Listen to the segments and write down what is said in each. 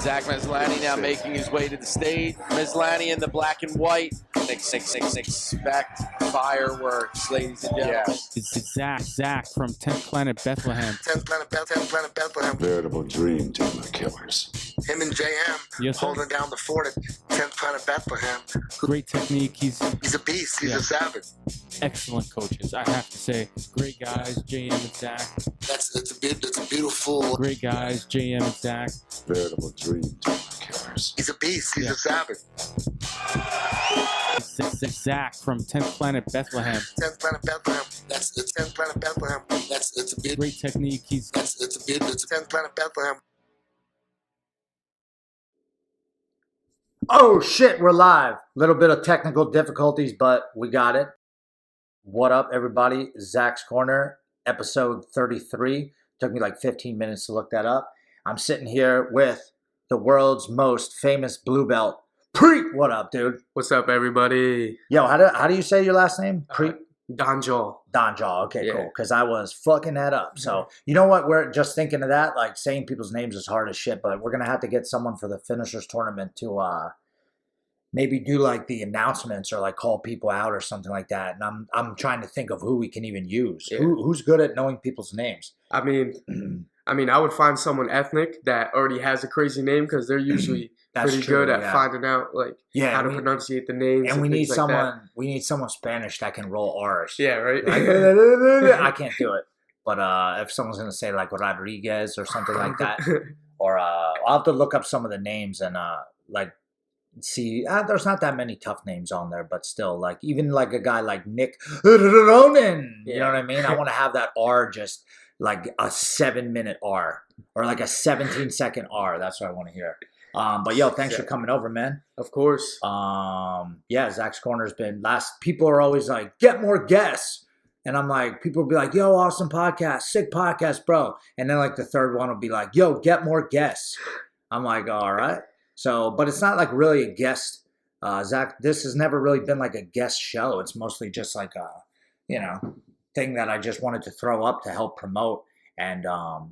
Zach Maslany now making his way to the stage. Maslany in the black and white. 666 expect fireworks, ladies and gentlemen. It's Zach from 10th Planet Bethlehem. 10th Planet Bethlehem. Veritable dream team of killers. Him and JM Yes, sir. holding down the fort at 10th Planet Bethlehem. Great technique. He's a beast. He's a savage. excellent coaches, I have to say. Great guys, JM and Zach. That's a beautiful. Great guys, JM and Zach. Veritable dream team of killers. He's a beast. He's a savage. It's Zach from 10th Planet Bethlehem. 10th Planet Bethlehem. That's 10th Planet Bethlehem. It's a beautiful. Great technique. He's It's 10th Planet Bethlehem. Oh shit, we're live. Little bit of technical difficulties, but we got it. What up, everybody? Zach's Corner, episode 33. Took me like 15 minutes to look that up. I'm sitting here with the world's most famous blue belt, Preet. What up, dude? What's up, everybody? Yo, how do you say your last name? Preet? Dhanjal. Dhanjal. Okay, Yeah. cool. Because I was fucking that up. So, you know what? We're just thinking of that. Like, saying people's names is hard as shit, but we're going to have to get someone for the finishers tournament to maybe do like the announcements or like call people out or something like that. And I'm trying to think of who we can even use. Yeah. Who's good at knowing people's names? I mean, I would find someone ethnic that already has a crazy name because they're usually That's pretty true, good at yeah. finding out like how to pronunciate the names. And we need things like someone. We need someone Spanish that can roll R's. that. Yeah, right. I can't do it. But if someone's gonna say like Rodriguez or something like that, or I'll have to look up some of the names and like see. There's not that many tough names on there, but still, like even like a guy like Nick Ronan. You know what I mean? I want to have that R just like a 7-minute R or like a 17-second R. That's what I want to hear. But yo, thanks for coming over, man. Of course. Yeah, Zach's Corner's been people are always like, get more guests. And I'm like, people will be like, yo, awesome podcast, sick podcast, bro. And then like the third one will be like, yo, get more guests. I'm like, all right. So, but it's not like really a guest. Zach, this has never really been like a guest show. It's mostly just like a, thing that I just wanted to throw up to help promote and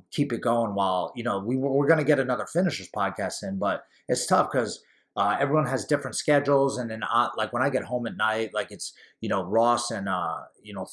keep it going while, we're going to get another finishers podcast in, but it's tough because everyone has different schedules. And then like when I get home at night, like it's, Ross and,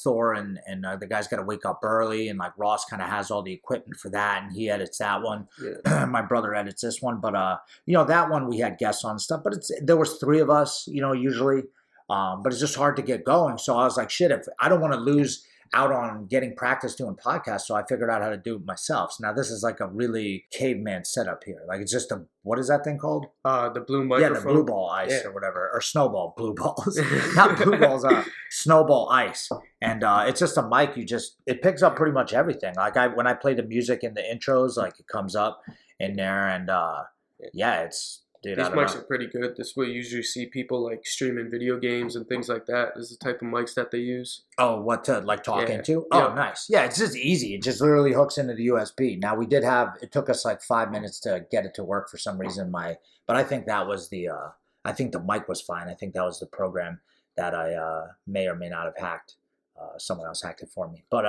Thor and the guys got to wake up early, and like Ross kind of has all the equipment for that and he edits that one. Yeah. My brother edits this one, but that one we had guests on and stuff, but there was 3 of us, usually, but it's just hard to get going. So I was like, shit, if I don't want to lose out on getting practice doing podcasts, so I figured out how to do it myself. So now this is like a really caveman setup here. Like it's just what is that thing called? The blue microphone. Yeah, the blue ball ice or whatever, or snowball, blue balls. Not blue balls, snowball ice. And it's just a mic. It picks up pretty much everything. Like when I play the music in the intros, like it comes up in there, and it's. Dude, these mics are pretty good. This is what you usually see people like streaming video games and things like that. This is the type of mics that they use. Oh, what to like talk into? Oh, nice. Yeah, it's just easy. It just literally hooks into the USB. Now we did it took us like 5 minutes to get it to work for some reason. But I think that was I think the mic was fine. I think that was the program that I may or may not have hacked. Someone else hacked it for me. But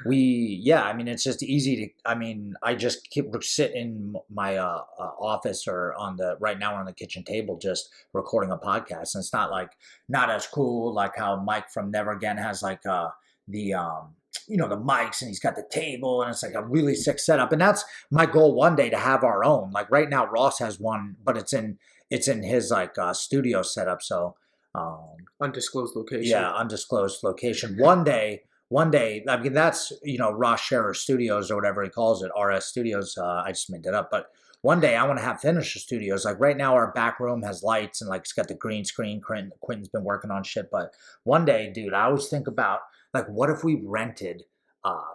it's just easy to, I just sit in my office or right now we're on the kitchen table just recording a podcast. And it's not as cool like how Mike from Never Again has like the mics, and he's got the table, and it's like a really sick setup. And that's my goal one day, to have our own. Like right now Ross has one, but it's in his like studio setup. So undisclosed location. Yeah, undisclosed location. One day, I mean, that's, Ross Scherer Studios or whatever he calls it, RS Studios. I just made that up. But one day I want to have finisher studios. Like right now our back room has lights and like it's got the green screen. Quentin's been working on shit. But one day, dude, I always think about like, what if we rented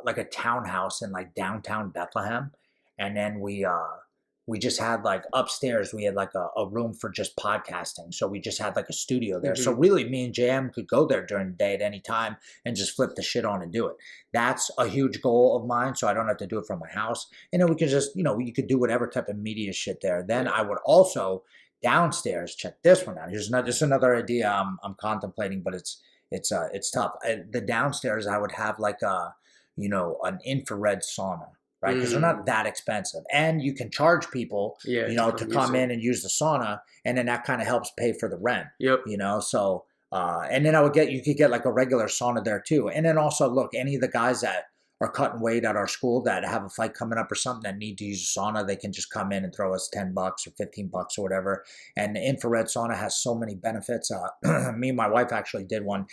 like a townhouse in like downtown Bethlehem, and then we just had like upstairs, we had like a room for just podcasting. So we just had like a studio there. Mm-hmm. So really me and JM could go there during the day at any time and just flip the shit on and do it. That's a huge goal of mine. So I don't have to do it from my house. And then we could just, you could do whatever type of media shit there. Then I would also downstairs, check this one out. Here's another idea I'm contemplating, but it's tough. The downstairs, I would have like an infrared sauna. right? Because they're not that expensive. And you can charge people, to come in and use the sauna, and then that kind of helps pay for the rent. Yep. So and then you could get like a regular sauna there too. And then also, look, any of the guys that are cutting weight at our school that have a fight coming up or something that need to use a sauna, they can just come in and throw us $10 or $15 or whatever. And the infrared sauna has so many benefits. Me and my wife actually did one.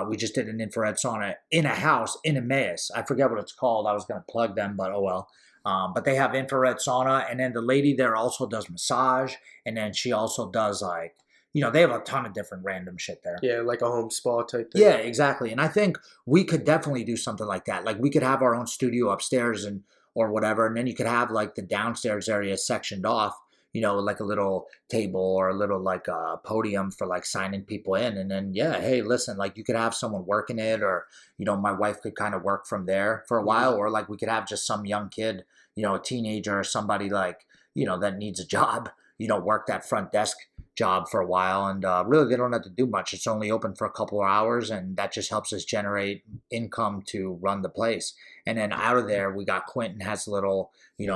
We just did an infrared sauna in a house in Emmaus. I forget what it's called. I was going to plug them, but oh well. But they have infrared sauna, and then the lady there also does massage, and then she also does like, they have a ton of different random shit there. Yeah, like a home spa type thing. Yeah, exactly. And I think we could definitely do something like that. Like we could have our own studio upstairs or whatever, and then you could have like the downstairs area sectioned off, like a little table or a little like podium for like signing people in. And then, hey, listen, like you could have someone working it, or, my wife could kind of work from there for a while, or like we could have just some young kid, a teenager or somebody like, that needs a job, work that front desk job for a while. And really, they don't have to do much. It's only open for a couple of hours, and that just helps us generate income to run the place. And then out of there, we got Quentin has a little,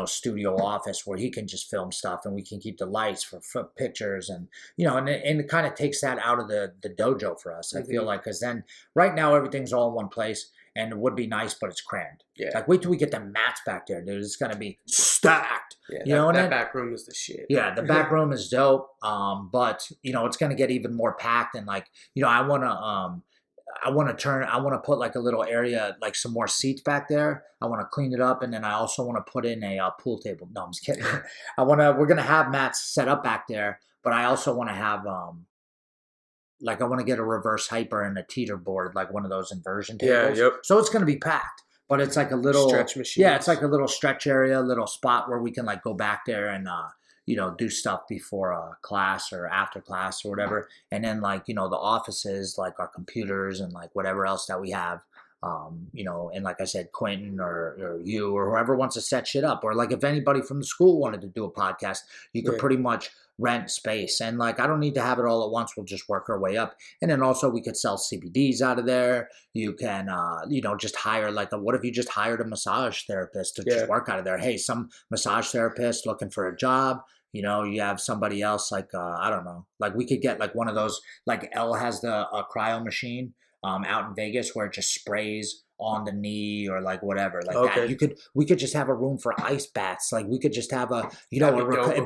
studio office where he can just film stuff, and we can keep the lights for pictures, and and it kind of takes that out of the dojo for us. I feel like, because then right now everything's all in one place. And it would be nice, but it's crammed. Yeah. Like, wait till we get the mats back there, dude. It's going to be stacked. Yeah, that back room is the shit. Yeah, the back room is dope. But, it's going to get even more packed. And, like, I want to put, like, a little area, like, some more seats back there. I want to clean it up. And then I also want to put in a pool table. No, I'm just kidding. We're going to have mats set up back there. But I also want to have, I want to get a reverse hyper and a teeter board, like one of those inversion tables. Yeah, yep. So it's going to be packed, but it's like a little stretch machine. Yeah, it's like a little stretch area, a little spot where we can like go back there and do stuff before class or after class or whatever. And then like the offices, like our computers and like whatever else that we have. And like I said, Quentin or you or whoever wants to set shit up, or like if anybody from the school wanted to do a podcast, you could pretty much rent space. And like, I don't need to have it all at once. We'll just work our way up. And then also we could sell CBDs out of there. You can, just hire what if you just hired a massage therapist to just work out of there? Hey, some massage therapist looking for a job. You have somebody else like, I don't know, like we could get like one of those, like Elle has the cryo machine out in Vegas where it just sprays on the knee or like whatever like that. We could just have a room for ice baths. Like we could just have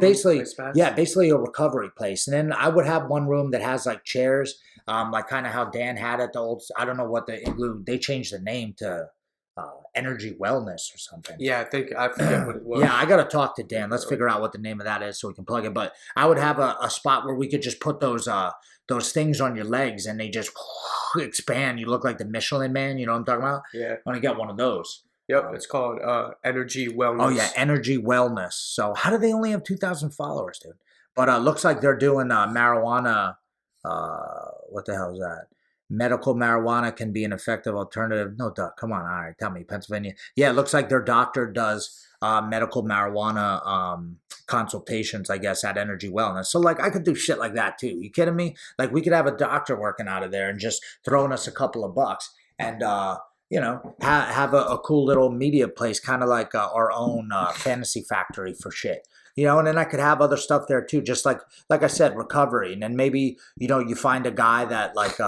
basically a recovery place. And then I would have one room that has like chairs, like kind of how Dan had at the old, I don't know what the Igloo, they changed the name to Energy Wellness or something. Yeah, I forget what it was. Yeah, I got to talk to Dan. Let's figure out what the name of that is so we can plug it. But I would have a spot where we could just put those things on your legs and they just expand. You look like the Michelin Man. You know what I'm talking about? Yeah. I want to get one of those. Yep, it's called Energy Wellness. Oh, yeah, Energy Wellness. So how do they only have 2,000 followers, dude? But looks like they're doing marijuana. What the hell is that? Medical marijuana can be an effective alternative. No, duh. Come on. All right. Tell me. Pennsylvania. Yeah, it looks like their doctor does medical marijuana consultations, I guess, at Energy Wellness. So, like, I could do shit like that, too. You kidding me? Like, we could have a doctor working out of there and just throwing us a couple of bucks and, have a cool little media place, kind of like our own fantasy factory for shit. And then I could have other stuff there, too, just like I said, recovery. And then maybe, you find a guy that, like,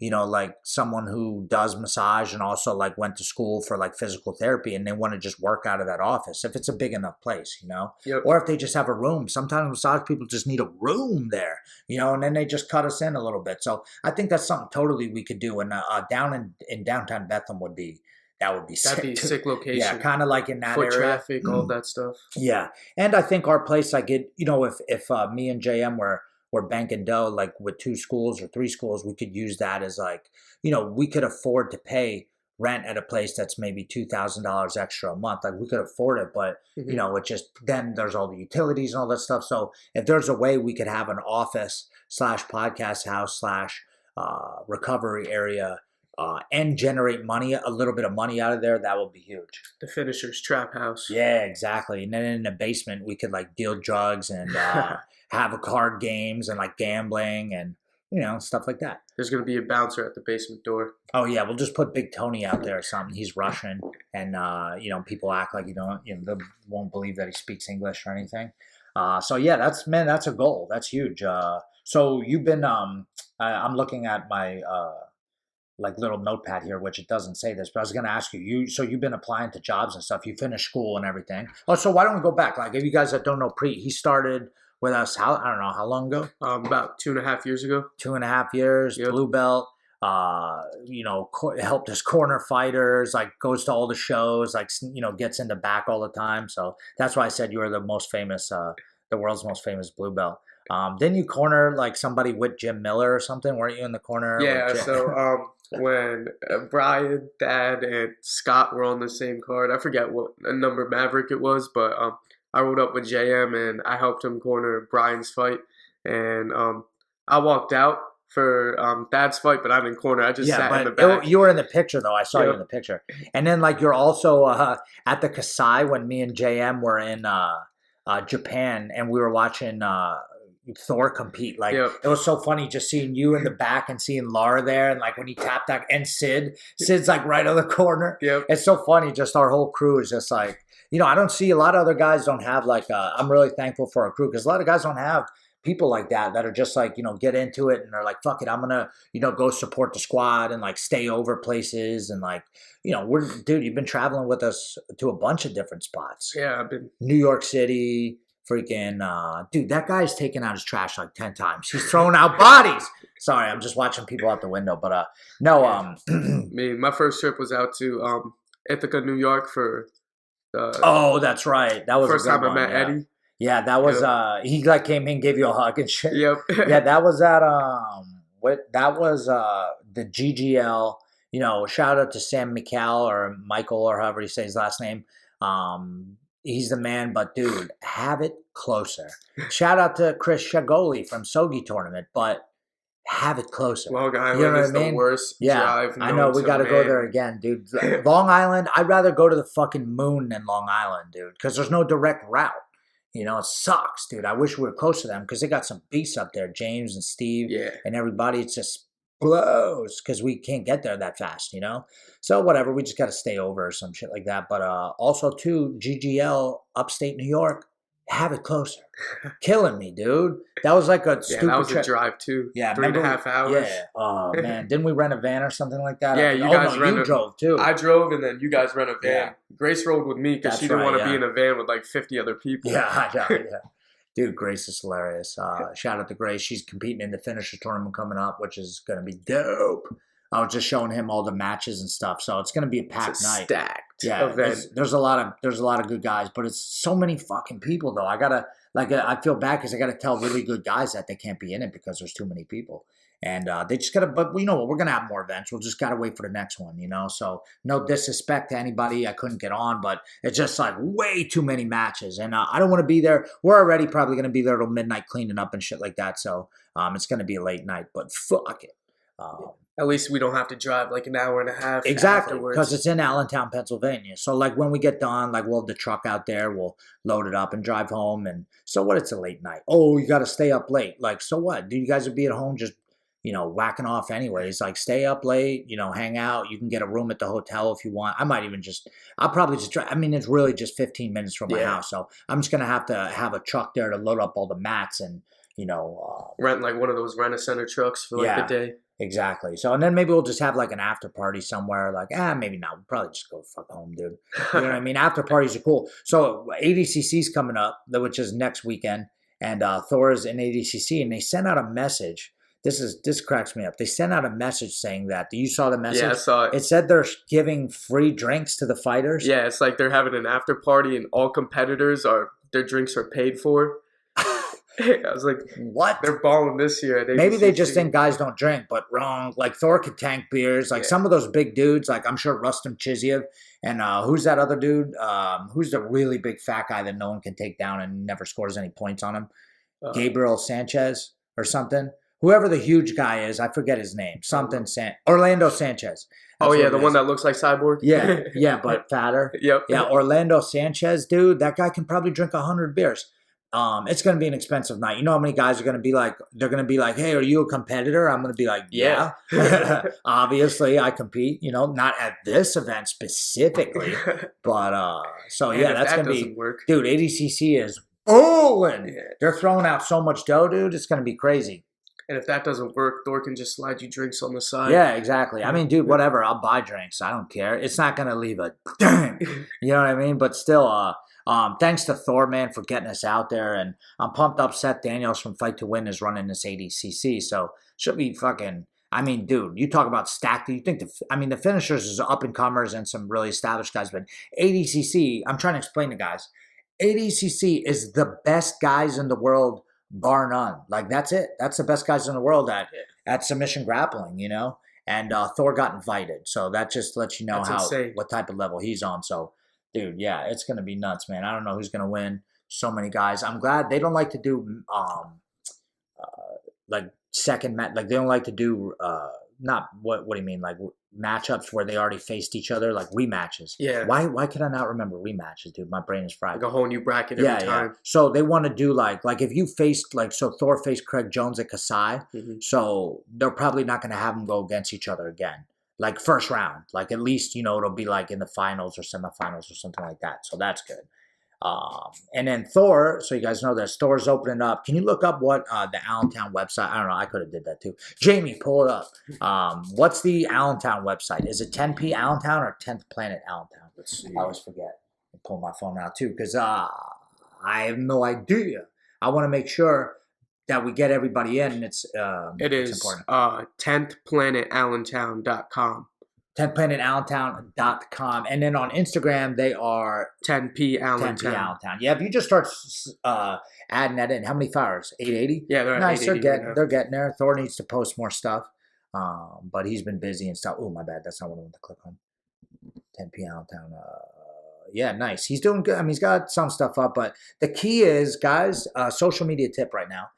like someone who does massage and also like went to school for like physical therapy and they want to just work out of that office if it's a big enough place, Yep. Or if they just have a room. Sometimes massage people just need a room there, and then they just cut us in a little bit. So I think that's something totally we could do. And down in downtown Bethlehem would be sick. That'd be a sick location. Yeah, kind of like in that foot area. Traffic, all that stuff. Yeah. And I think our place, like it, if me and JM were banking dough, like with 2 schools or 3 schools, we could use that as like, we could afford to pay rent at a place that's maybe $2,000 extra a month. Like we could afford it, but it just, then there's all the utilities and all that stuff. So if there's a way we could have an office / podcast house / recovery area, and generate money, a little bit of money out of there, that would be huge. The Finisher's Trap House. Yeah, exactly. And then in the basement, we could like deal drugs and have a card games and like gambling and, stuff like that. There's gonna be a bouncer at the basement door. Oh yeah, we'll just put Big Tony out there or something. He's Russian, and people act like they won't believe that he speaks English or anything. So yeah, that's a goal. That's huge. So you've been I'm looking at my like little notepad here, which it doesn't say this, but I was going to ask you. So you've been applying to jobs and stuff. You finished school and everything. Oh, so why don't we go back? Like, if you guys that don't know Preet, he started with us. I don't know how long ago. About 2.5 years ago. 2.5 years. Yep. Blue belt. Helped his corner fighters. Like, goes to all the shows. Like, gets in the back all the time. So that's why I said you were the most famous, the world's most famous blue belt. Didn't you corner like somebody with Jim Miller or something? Weren't you in the corner? Yeah. So when Brian, Dad, and Scott were on the same card, I forget what number Maverick it was, but I rode up with JM and I helped him corner Brian's fight, and I walked out for Dad's fight, but I didn't corner. I just sat in the back. You were in the picture though. I saw you in the picture, and then like you're also at the Kasai when me and JM were in Japan, and we were watching Thor compete. Like it was so funny just seeing you in the back and seeing Lara there, and like when he tapped that, and Sid's like right on the corner. It's so funny. Just our whole crew is just like, I don't see a lot of other guys don't have like I'm really thankful for our crew, because a lot of guys don't have people like that are just like, get into it and they're like, fuck it, I'm gonna, go support the squad and like stay over places, and like, dude, you've been traveling with us to a bunch of different spots. Yeah, I've been New York City, freaking, dude, that guy's taken out his trash like 10 times. He's throwing out bodies. Sorry, I'm just watching people out the window, but no. My first trip was out to Ithaca, New York for. Oh, that's right. That was first time I met Eddie. Yeah, that was he like came in, gave you a hug and shit. Yep. Yeah, that was at that was the GGL. Shout out to Sam McCall or Michael or however you say his last name. He's the man, but dude, have it closer. Shout out to Chris Shagoli from Sogi Tournament, but have it closer. Long Island is the worst drive. I know, we got to go there again, dude. Long Island, I'd rather go to the fucking moon than Long Island, dude, because there's no direct route. It sucks, dude. I wish we were close to them, because they got some beasts up there, James and Steve and everybody. It's just blows because we can't get there that fast, So whatever, we just got to stay over or some shit like that. But also, too, GGL, upstate New York, have it closer. Killing me, dude. That was like a stupid that was trip. A drive, too. Yeah, 3.5 hours. Yeah. Oh, man. Didn't we rent a van or something like that? Yeah, you drove, too. I drove, and then you guys rent a van. Yeah. Grace rode with me because she didn't want to be in a van with like 50 other people. Yeah. Dude, Grace is hilarious. Shout out to Grace. She's competing in the finisher tournament coming up, which is going to be dope. I was just showing him all the matches and stuff, so it's going to be a packed night. Stacked. Yeah, there's a lot of good guys, but it's so many fucking people though. I feel bad because I gotta tell really good guys that they can't be in it because there's too many people, and they just gotta. But you know what? We're gonna have more events. We'll just gotta wait for the next one. So no disrespect to anybody I couldn't get on, but it's just like way too many matches, and I don't want to be there. We're already probably gonna be there till midnight cleaning up and shit like that. So it's gonna be a late night, but fuck it. At least we don't have to drive like an hour and a half. Exactly, because it's in Allentown, Pennsylvania. So like when we get done, like we'll have the truck out there, we'll load it up and drive home. And so what? It's a late night. Oh, you got to stay up late. Like, so what? Dude, you guys would be at home just, whacking off anyways. Like stay up late, hang out. You can get a room at the hotel if you want. I'll probably just try. I mean, it's really just 15 minutes from my house. So I'm just going to have a truck there to load up all the mats and, rent like one of those rent-a-center trucks for like the day. Exactly. So, and then maybe we'll just have like an after party somewhere. Like, maybe not. We'll probably just go fuck home, dude. You know what I mean? After parties are cool. So, ADCC's coming up, which is next weekend, and Thor is in ADCC, and they sent out a message. This cracks me up. They sent out a message saying that. You saw the message? Yeah, I saw it. It said they're giving free drinks to the fighters. Yeah, it's like they're having an after party, and all competitors their drinks are paid for. I was like, what? They're balling this year. Maybe they just think guys don't drink, but wrong. Like Thor could tank beers. Like some of those big dudes, like I'm sure Rustam Chiziev and who's that other dude? Who's the really big fat guy that no one can take down and never scores any points on him? Gabriel Sanchez or something. Whoever the huge guy is, I forget his name. Orlando Sanchez. That's the one that looks like Cyborg? Yeah, but fatter. Yep. Yeah, Orlando Sanchez, dude, that guy can probably drink 100 beers. it's going to be an expensive night. You know how many guys are going to be like, they're going to be like, hey, are you a competitor? I'm going to be like, yeah. Obviously, I compete, not at this event specifically. But, so yeah, that's going to be, work. Dude, ADCC is bowling. Yeah. They're throwing out so much dough, dude. It's going to be crazy. And if that doesn't work, Thor can just slide you drinks on the side. Yeah, exactly. I mean, dude, whatever. I'll buy drinks. I don't care. It's not going to leave a dang. You know what I mean? But still, thanks to Thor, man, for getting us out there. And I'm pumped up. Seth Daniels from Fight to Win is running this ADCC. So should be fucking, I mean, dude, you talk about stacked. You think the finishers is up and comers and some really established guys. But ADCC, I'm trying to explain to guys, ADCC is the best guys in the world, bar none. Like, that's it. That's the best guys in the world at submission grappling, And Thor got invited. So that just lets you know what type of level he's on. So, dude, yeah, it's going to be nuts, man. I don't know who's going to win. So many guys. I'm glad they don't like to do like second match. Like, they don't like to do not what do you mean? Like matchups where they already faced each other, like rematches. Yeah. Why could I not remember rematches, dude? My brain is fried. Like a whole new bracket every time. Yeah. So they want to do like if you faced so Thor faced Craig Jones at Kasai, so they're probably not going to have them go against each other again. Like first round, like at least it'll be like in the finals or semifinals or something like that. So that's good. And then Thor, so you guys know this, Thor's opening up. Can you look up what the Allentown website? I don't know. I could have did that too. Jamie, pull it up. What's the Allentown website? Is it 10P Allentown or 10th Planet Allentown? Let's see. I always forget. I pull my phone out too because I have no idea. I want to make sure that we get everybody in. And it's important. 10thplanetallentown.com. 10thplanetallentown.com. And then on Instagram, they are 10P Allentown. 10P Allentown. Yeah, if you just start adding that in, how many followers? 880? Yeah, they're at nice. 880 They're getting there. Thor needs to post more stuff, but he's been busy and stuff. Oh, my bad. That's not what I want to click on. 10P Allentown. Yeah, nice. He's doing good. I mean, he's got some stuff up, but the key is, guys, social media tip right now.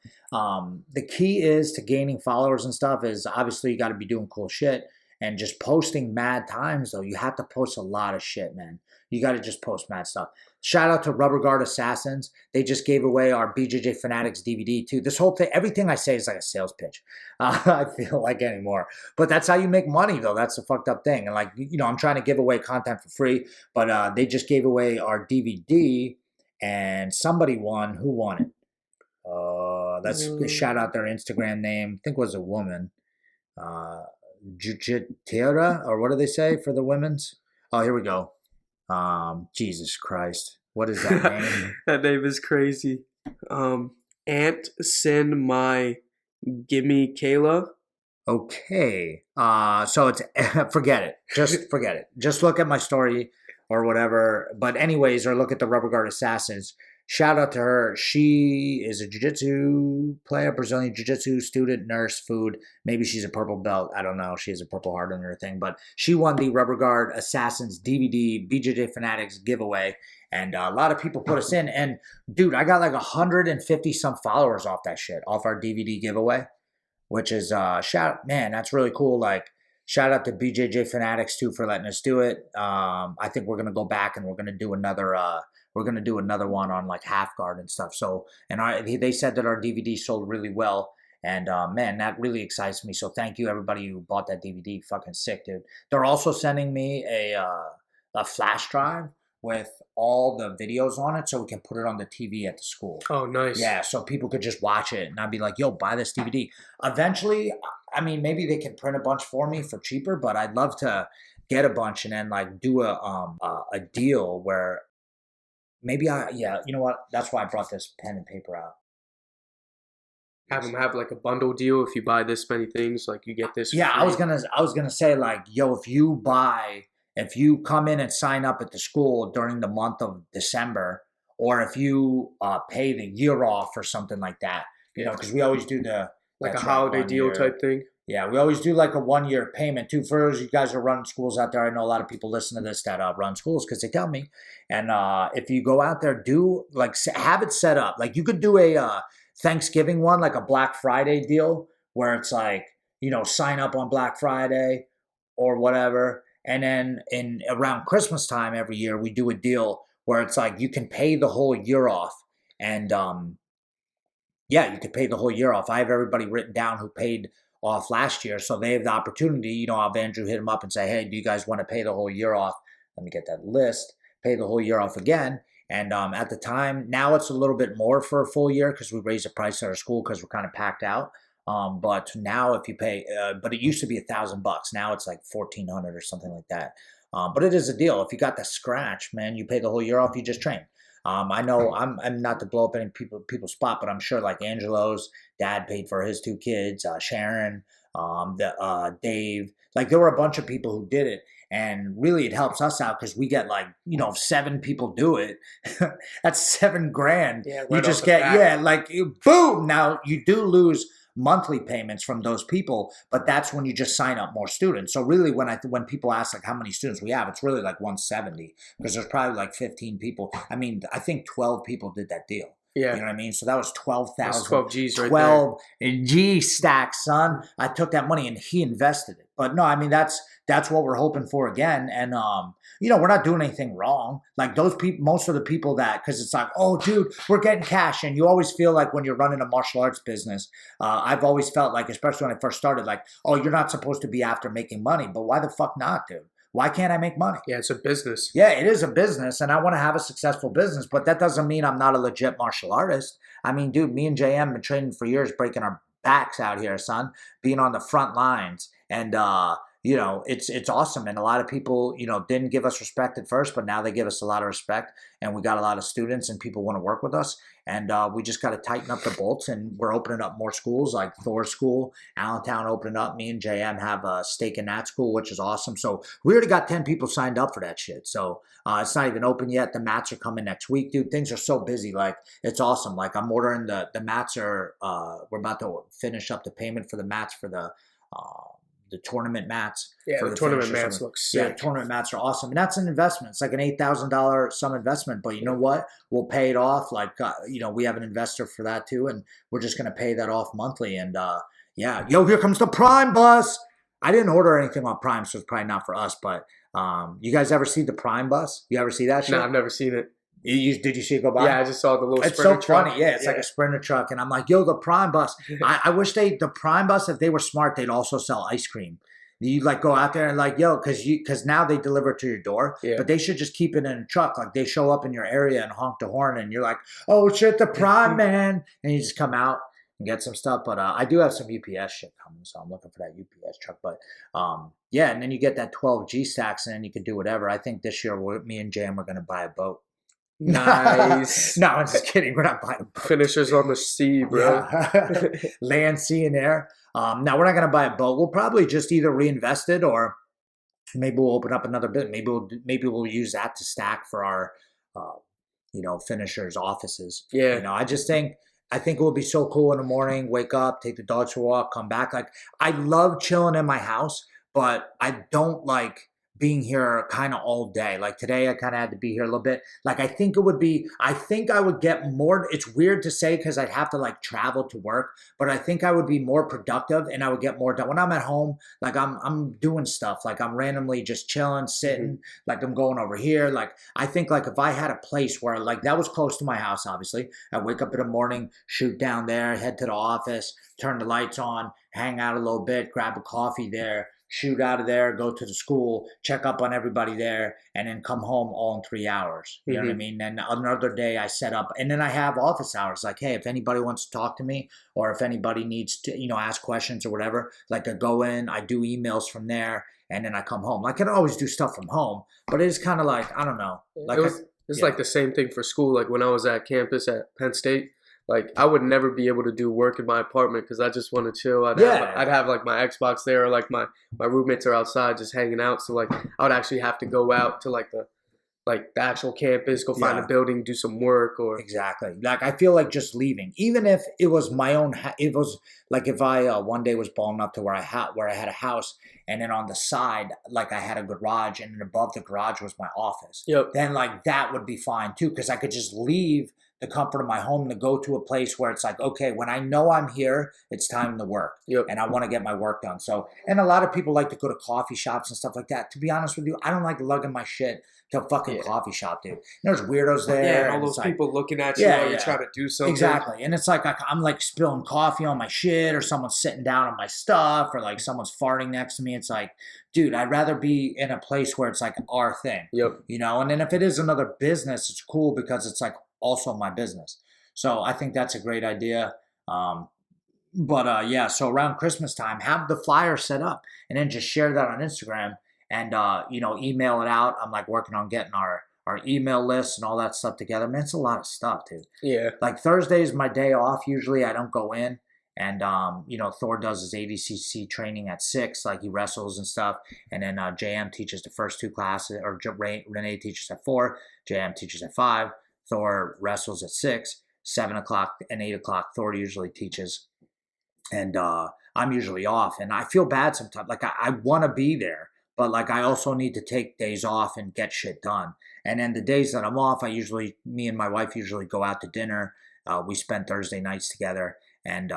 The key is to gaining followers and stuff is obviously you got to be doing cool shit. And just posting mad times, though. You have to post a lot of shit, man. You got to just post mad stuff. Shout out to Rubber Guard Assassins. They just gave away our BJJ Fanatics DVD, too. This whole thing, everything I say is like a sales pitch. I feel like anymore. But that's how you make money, though. That's the fucked up thing. And, I'm trying to give away content for free. But they just gave away our DVD, and somebody won. Who won it? That's shout out their Instagram name. I think it was a woman. Jiu-Jitsu, or what do they say for the women's? Oh, here we go. Jesus Christ. What is that name? That name is crazy. Aunt Sin My Gimme Kayla. Okay. So it's forget it. Just forget it. Just look at my story or whatever. But anyways, or look at the Rubber Guard Assassins. Shout out to her. She is a jiu-jitsu player, Brazilian jiu-jitsu student, nurse, food. Maybe she's a purple belt. I don't know. She has a purple heart on her thing. But she won the Rubber Guard Assassins DVD BJJ Fanatics giveaway. And a lot of people put us in. And, dude, I got like 150-some followers off that shit, off our DVD giveaway, which is, man, that's really cool. Like, shout out to BJJ Fanatics, too, for letting us do it. I think we're going to go back and we're going to do another one on like half guard and stuff. So, and they said that our DVD sold really well. And man, that really excites me. So thank you everybody who bought that DVD. Fucking sick, dude. They're also sending me a flash drive with all the videos on it so we can put it on the TV at the school. Oh, nice. Yeah, so people could just watch it and I'd be like, yo, buy this DVD. Eventually, I mean, maybe they can print a bunch for me for cheaper, but I'd love to get a bunch and then like do a deal where maybe you know what? That's why I brought this pen and paper out. Have them have like a bundle deal. If you buy this many things, like you get this. Yeah, free. I was gonna say like, yo, if you come in and sign up at the school during the month of December, or if you pay the year off or something like that, because we always do like a holiday deal type thing. Yeah, we always do like a 1-year payment too. For those of you guys who are running schools out there, I know a lot of people listen to this that run schools because they tell me. And if you go out there, do like have it set up. Like you could do a Thanksgiving one, like a Black Friday deal, where it's like sign up on Black Friday or whatever, and then around Christmas time every year we do a deal where it's like you can pay the whole year off, And yeah, you could pay the whole year off. I have everybody written down who paid off last year, so they have the opportunity. You know, I'll have Andrew hit them up and say, hey, do you guys want to pay the whole year off? Let me get that list. Pay the whole year off again. And at the time, now it's a little bit more for a full year because we raised the price at our school because we're kind of packed out. But now if you pay, but it used to be $1,000. Now it's like 1,400 or something like that. But it is a deal. If you got the scratch, man, you pay the whole year off, you just train. I know I'm not to blow up any people's spot, but I'm sure like Angelo's dad paid for his 2 kids, Sharon, Dave. Like there were a bunch of people who did it. And really, it helps us out because we get like, 7 people do it. That's $7,000. Yeah, right you just off the get, bat. boom. Now you do lose monthly payments from those people, but that's when you just sign up more students. So really, when people ask like how many students we have, it's really like 170 because there's probably like 15 people. I mean, I think 12 people did that deal. Yeah. You know what I mean? So that was 12,000. That's 12 G's right 12 G stacks, son. I took that money and he invested it. But no, I mean, that's what we're hoping for again. And, we're not doing anything wrong. Like those people, most of the people because it's like, oh, dude, we're getting cash. And you always feel like when you're running a martial arts business, I've always felt like, especially when I first started, like, oh, you're not supposed to be after making money. But why the fuck not, dude? Why can't I make money? Yeah, it's a business. Yeah, it is a business, and I want to have a successful business, but that doesn't mean I'm not a legit martial artist. I mean, dude, me and JM have been training for years, breaking our backs out here, son, being on the front lines. And, it's awesome. And a lot of people, didn't give us respect at first, but now they give us a lot of respect. And we got a lot of students and people want to work with us. And we just got to tighten up the bolts. And we're opening up more schools like Thor's School, Allentown opening up. Me and JM have a stake in that school, which is awesome. So we already got 10 people signed up for that shit. So it's not even open yet. The mats are coming next week, dude. Things are so busy. Like, it's awesome. Like, I'm ordering the mats are, we're about to finish up the payment for the mats for the tournament mats. Yeah, for the tournament mats look sick. Yeah, tournament mats are awesome. And that's an investment. It's like an $8,000 some investment. But you know what? We'll pay it off. Like, we have an investor for that too. And we're just going to pay that off monthly. And here comes the Prime bus. I didn't order anything on Prime, so it's probably not for us. But you guys ever see the Prime bus? You ever see that shit? No, I've never seen it. Did you see it go by? Yeah, I just saw the little It's Sprinter so truck. funny. Yeah, it's like a Sprinter truck. And I'm like, yo, the Prime bus. I wish the Prime bus, if they were smart, they'd also sell ice cream. You like go out there and like, yo, because now they deliver to your door, but they should just keep it in a truck. Like they show up in your area and honk the horn and you're like, oh shit, the Prime man. And you just come out and get some stuff. But I do have some UPS shit coming, so I'm looking for that UPS truck. But and then you get that 12 G stacks and then you can do whatever. I think this year me and Jam are going to buy a boat. Nice. No, I'm just kidding. We're not buying a boat. Finishers on the sea, bro. Yeah. Land, sea, and air. Now, we're not going to buy a boat. We'll probably just either reinvest it or maybe we'll open up another bit. Maybe we'll use that to stack for our, finishers' offices. Yeah. I think it would be so cool in the morning, wake up, take the dogs for a walk, come back. Like, I love chilling in my house, but I don't like being here kind of all day. Like today, I kind of had to be here a little bit. Like, I think I would get more, it's weird to say because I'd have to like travel to work, but I think I would be more productive and I would get more done. When I'm at home, like I'm doing stuff, like I'm randomly just chilling, sitting, like I'm going over here. Like, I think like if I had a place where like that was close to my house, obviously, I wake up in the morning, shoot down there, head to the office, turn the lights on, hang out a little bit, grab a coffee there, shoot out of there, go to the school, check up on everybody there, and then come home all in 3 hours. You know what I mean? Then another day I set up, and then I have office hours. Like, hey, if anybody wants to talk to me or if anybody needs to, ask questions or whatever, like I go in, I do emails from there, and then I come home. Like, I can always do stuff from home, but it's kind of like, I don't know. Like It's like the same thing for school. Like when I was at campus at Penn State, like I would never be able to do work in my apartment because I just want to chill. I'd have like my Xbox there, or like my roommates are outside just hanging out. So like I would actually have to go out to like the actual campus, go find a building, do some work, or exactly. Like I feel like just leaving, even if it was my own. It was like if I one day was balling up to where I had a house, and then on the side, like I had a garage, and then above the garage was my office. Yep. Then like that would be fine too, because I could just leave the comfort of my home to go to a place where it's like, okay, when I know I'm here, it's time to work. Yep. And I want to get my work done. So, and a lot of people like to go to coffee shops and stuff like that. To be honest with you, I don't like lugging my shit to a fucking coffee shop, dude. There's weirdos there. Yeah, and all those it's people looking at you while you're trying to do something. Exactly. And it's like I'm like spilling coffee on my shit, or someone's sitting down on my stuff, or like someone's farting next to me. It's like, dude, I'd rather be in a place where it's like our thing. Yep. You know, and then if it is another business, it's cool because it's like also my business. So I think that's a great idea. Yeah, so around Christmas time, have the flyer set up and then just share that on Instagram and, email it out. I'm like working on getting our email list and all that stuff together. Man, it's a lot of stuff, dude. Yeah. Like Thursday is my day off. Usually I don't go in. And, Thor does his ADCC training at 6, like he wrestles and stuff. And then JM teaches the first 2 classes, or Renee teaches at 4, JM teaches at 5. Thor wrestles at 6, 7 o'clock and 8 o'clock. Thor usually teaches. And I'm usually off. And I feel bad sometimes. Like I want to be there, but like I also need to take days off and get shit done. And then the days that I'm off, me and my wife usually go out to dinner. We spend Thursday nights together. And,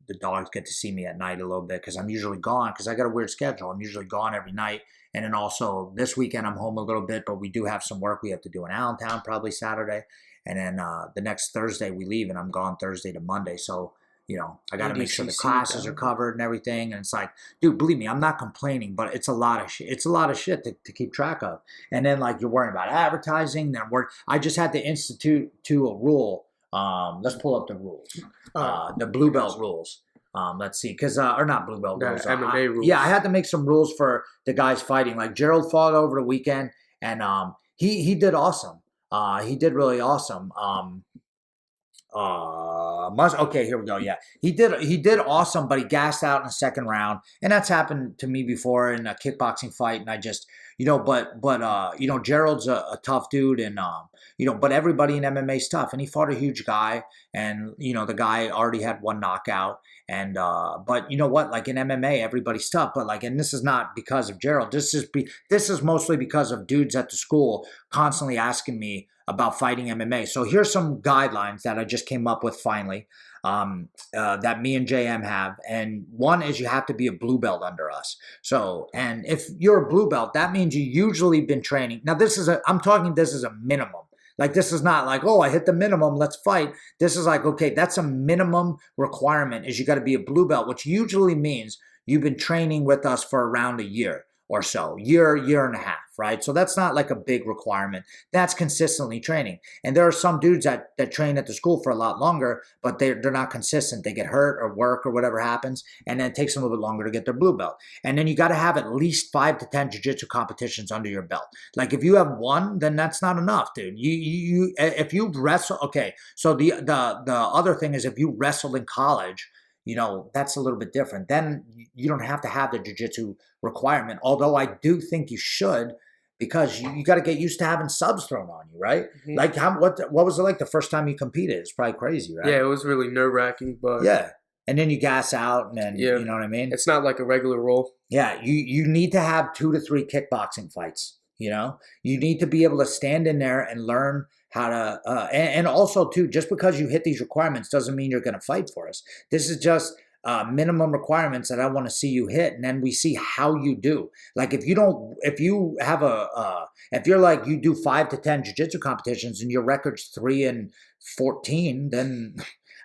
the dogs get to see me at night a little bit because I'm usually gone because I got a weird schedule. I'm usually gone every night. And then also this weekend I'm home a little bit, but we do have some work we have to do in Allentown probably Saturday. And then the next Thursday we leave and I'm gone Thursday to Monday. So, I got to make sure the classes are covered and everything. And it's like, dude, believe me, I'm not complaining, but it's a lot of shit. It's a lot of shit to keep track of. And then like you're worrying about advertising. Then I just had to institute a rule. Let's pull up the rules. The blue belt rules. Let's see, or not blue belt rules. MMA rules. Yeah, I had to make some rules for the guys fighting. Like Gerald fought over the weekend, and he did awesome. He did really awesome. Okay, here we go. Yeah, he did awesome, but he gassed out in the second round, and that's happened to me before in a kickboxing fight. And I just, Gerald's a tough dude, and but everybody in MMA is tough, and he fought a huge guy, and the guy already had 1 knockout, and but you know what? Like in MMA, everybody's tough, but like, and this is not because of Gerald. This is mostly because of dudes at the school constantly asking me about fighting MMA. So here's some guidelines that I just came up with finally, that me and JM have. And one is you have to be a blue belt under us. So, and if you're a blue belt, that means you usually been training. Now this is a minimum. Like this is not like, oh, I hit the minimum, let's fight. This is like, okay, that's a minimum requirement is you got to be a blue belt, which usually means you've been training with us for around a year or so, year and a half, right? So that's not like a big requirement. That's consistently training. And there are some dudes that train at the school for a lot longer, but they're not consistent. They get hurt or work or whatever happens, and then it takes them a little bit longer to get their blue belt. And then you got to have at least 5 to 10 jiu-jitsu competitions under your belt. Like if you have 1, then that's not enough, dude. If you wrestle, okay. So the other thing is if you wrestled in college, that's a little bit different. Then you don't have to have the jiu-jitsu requirement, although I do think you should, because you got to get used to having subs thrown on you, right? Mm-hmm. Like what was it like the first time you competed? It's probably crazy, right? Yeah, it was really nerve-wracking, but yeah. And then you gas out, and then you know what I mean? It's not like a regular roll. Yeah, you need to have 2 to 3 kickboxing fights. You need to be able to stand in there and learn how to, and also too, just because you hit these requirements doesn't mean you're going to fight for us. This is just minimum requirements that I want to see you hit, and then we see how you do. Like if you do 5 to 10 jiu-jitsu competitions and your record's 3-14, then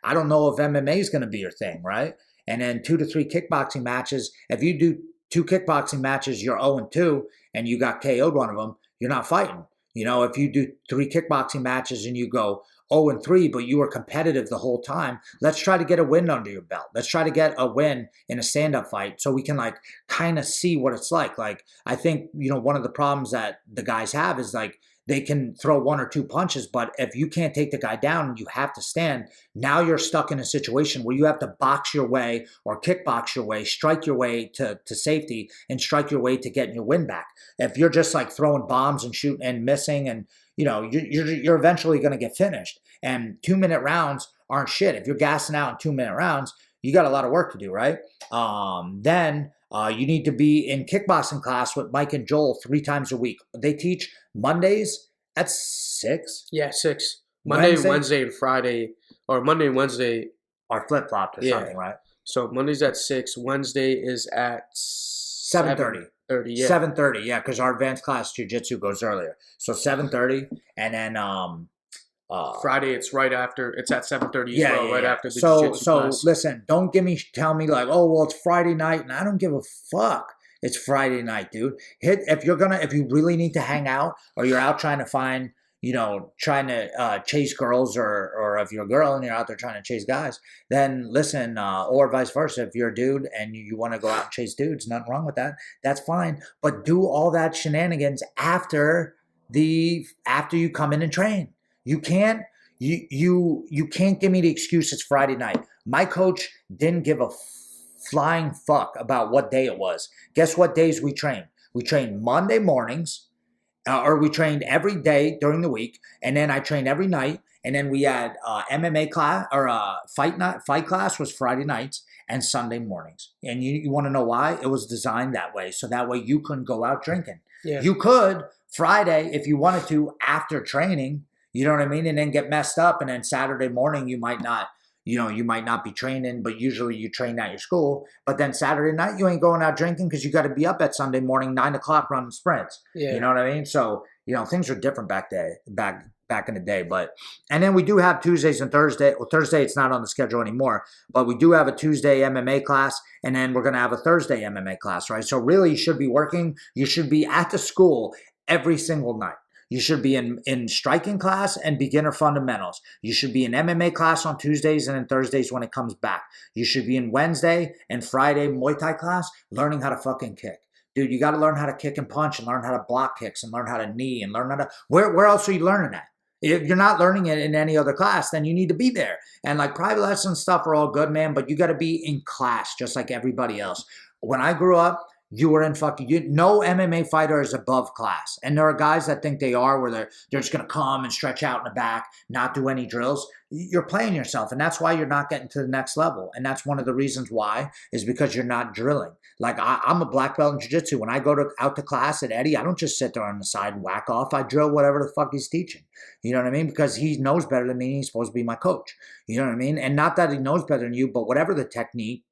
I don't know if MMA is going to be your thing, right? And then 2 to 3 kickboxing matches. If you do 2 kickboxing matches, you're 0-2, and you got KO'd one of them, you're not fighting. If you do 3 kickboxing matches and you go 0-3, but you were competitive the whole time, let's try to get a win under your belt. Let's try to get a win in a stand-up fight so we can like kind of see what it's like. Like I think, one of the problems that the guys have is like they can throw 1 or 2 punches, but if you can't take the guy down and you have to stand, now you're stuck in a situation where you have to box your way or kickbox your way, strike your way to safety and strike your way to getting your win back. If you're just like throwing bombs and shooting and missing, and you're eventually going to get finished. And 2-minute rounds aren't shit. If you're gassing out in 2-minute rounds, you got a lot of work to do, right? Then you need to be in kickboxing class with Mike and Joel 3 times a week. They teach Mondays at 6. Yeah, 6. Wednesday, and Friday, or Monday and Wednesday are flip flopped or something, right? So Monday's at 6. Wednesday is at 7:30. 7:30. Yeah. 7:30, yeah, because our advanced class jiu-jitsu goes earlier. So 7:30, and then Friday it's right after. It's at 7:30 as yeah, well, yeah, right yeah. after the So jiu-jitsu class. listen, don't tell me like, oh well, it's Friday night, and I don't give a fuck. It's Friday night, dude. If you really need to hang out, or you're out trying to find, trying to chase girls, or if you're a girl and you're out there trying to chase guys, then listen, or vice versa. If you're a dude and you want to go out and chase dudes, nothing wrong with that. That's fine. But do all that shenanigans after you come in and train. You can't give me the excuse it's Friday night. My coach didn't give a flying fuck about what day it was. Guess what days we train? We train Monday mornings, or we trained every day during the week, and then I trained every night, and then we had MMA class, or fight class was Friday nights and Sunday mornings. And you want to know why? It was designed that way, so that way you couldn't go out drinking. Yeah. You could Friday if you wanted to after training, you know what I mean, and then get messed up, and then Saturday morning you might not. You might not be training, but usually you train at your school. But then Saturday night, you ain't going out drinking because you got to be up at Sunday morning, 9 o'clock running sprints. Yeah. You know what I mean? So, things are different back in the day. And then we do have Tuesdays and Thursday. Well, Thursday, it's not on the schedule anymore, but we do have a Tuesday MMA class, and then we're going to have a Thursday MMA class, right? So really, you should be working. You should be at the school every single night. You should be in striking class and beginner fundamentals. You should be in MMA class on Tuesdays and then Thursdays when it comes back. You should be in Wednesday and Friday Muay Thai class learning how to fucking kick. Dude, you got to learn how to kick and punch and learn how to block kicks and learn how to knee and learn how to... Where else are you learning that? If you're not learning it in any other class, then you need to be there. And like private lessons stuff are all good, man, but you got to be in class just like everybody else. When I grew up, you were in no MMA fighter is above class. And there are guys that think they are, where they're just going to come and stretch out in the back, not do any drills. You're playing yourself, and that's why you're not getting to the next level. And that's one of the reasons why, is because you're not drilling. Like I'm a black belt in jiu-jitsu. When I go out to class at Eddie, I don't just sit there on the side and whack off. I drill whatever the fuck he's teaching. You know what I mean? Because he knows better than me. He's supposed to be my coach. You know what I mean? And not that he knows better than you, but whatever the technique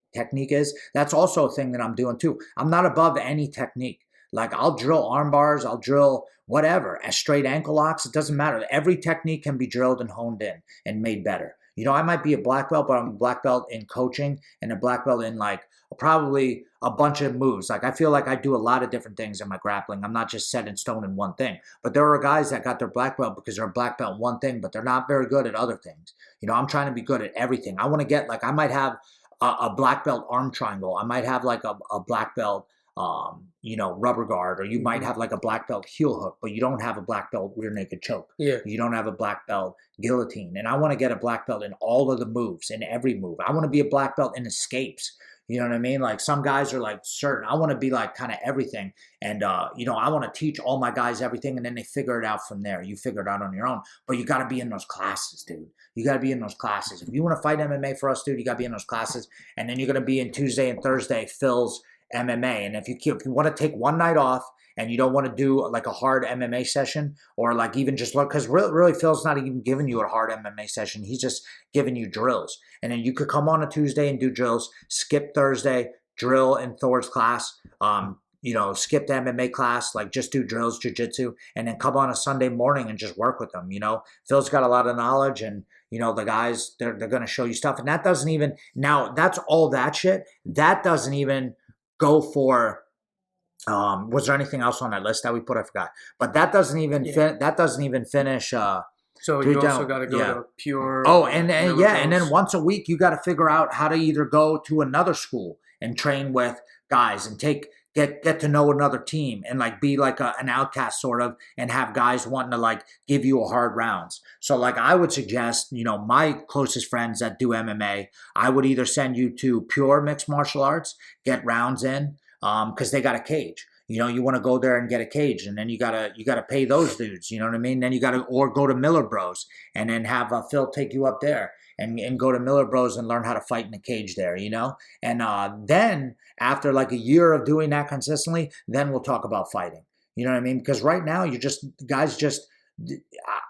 is, that's also a thing that I'm doing too. I'm not above any technique. Like I'll drill arm bars, I'll drill whatever, as straight ankle locks, it doesn't matter. Every technique can be drilled and honed in and made better. I might be a black belt, but I'm a black belt in coaching and a black belt in like probably a bunch of moves. Like I feel like I do a lot of different things in my grappling. I'm not just set in stone in one thing. But there are guys that got their black belt because they're a black belt in one thing, but they're not very good at other things. I'm trying to be good at everything. I want to get, like, I might have a black belt arm triangle. I might have like a black belt, rubber guard, or you might have like a black belt heel hook, but you don't have a black belt rear naked choke. Yeah. You don't have a black belt guillotine. And I want to get a black belt in all of the moves, in every move. I want to be a black belt in escapes. You know what I mean? Like some guys are like certain. I want to be like kind of everything. And, I want to teach all my guys everything, and then they figure it out from there. You figure it out on your own. But you got to be in those classes, dude. You got to be in those classes. If you want to fight MMA for us, dude, you got to be in those classes. And then you're going to be in Tuesday and Thursday, Phil's MMA. And if you want to take one night off and you don't want to do like a hard MMA session, or like even just look, because really Phil's not even giving you a hard MMA session. He's just giving you drills. And then you could come on a Tuesday and do drills, skip Thursday, drill in Thor's class, skip the MMA class, like just do drills, jiu-jitsu, and then come on a Sunday morning and just work with them. Phil's got a lot of knowledge, and the guys, they're going to show you stuff. And that doesn't even, now that's all that shit. That doesn't even go for, was there anything else on that list that we put? I forgot. But that doesn't even, finish. So you also got to go to pure. Oh, and then once a week, you got to figure out how to either go to another school and train with guys and get to know another team, and like be like an outcast sort of, and have guys wanting to like give you a hard rounds. So like I would suggest, my closest friends that do MMA, I would either send you to pure mixed martial arts, get rounds in, because they got a cage. You want to go there and get a cage, and then you gotta pay those dudes. You know what I mean? Then you gotta, or go to Miller Bros and then have Phil take you up there and go to Miller Bros and learn how to fight in a cage there. And then after like a year of doing that consistently, then we'll talk about fighting. You know what I mean? Because right now guys just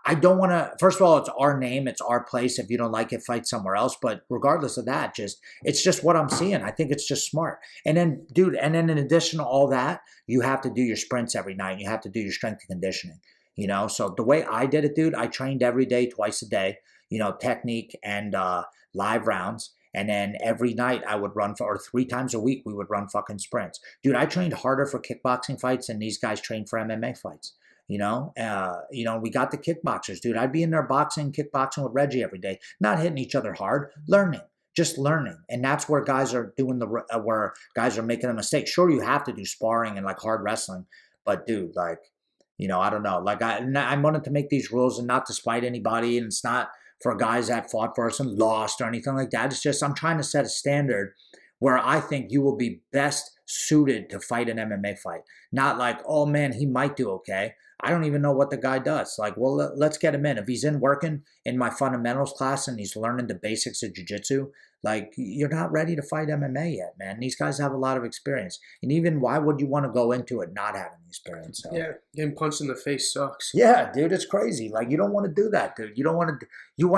I don't want to. First of all, it's our name, it's our place. If you don't like it, fight somewhere else. But regardless of that, it's just what I'm seeing. I think it's just smart. And then, dude, in addition to all that, you have to do your sprints every night. You have to do your strength and conditioning. So the way I did it, dude, I trained every day, twice a day. Technique and live rounds. And then every night I would run or 3 times a week we would run fucking sprints. Dude, I trained harder for kickboxing fights than these guys trained for MMA fights. We got the kickboxers, dude. I'd be in there kickboxing with Reggie every day, not hitting each other hard, just learning. And that's where guys are where guys are making a mistake. Sure, you have to do sparring and like hard wrestling, but dude, like, I don't know. Like I wanted to make these rules and not to spite anybody, and it's not for guys that fought for us and lost or anything like that. It's just I'm trying to set a standard where I think you will be best suited to fight an MMA fight. Not like, oh man, he might do okay. I don't even know what the guy does. Like, well, let's get him in. If he's in working in my fundamentals class and he's learning the basics of jiu-jitsu, like, you're not ready to fight MMA yet, man. These guys have a lot of experience. And even why would you want to go into it not having experience? So. Yeah, getting punched in the face sucks. Yeah, dude, it's crazy. Like, you don't want to do that, dude. You want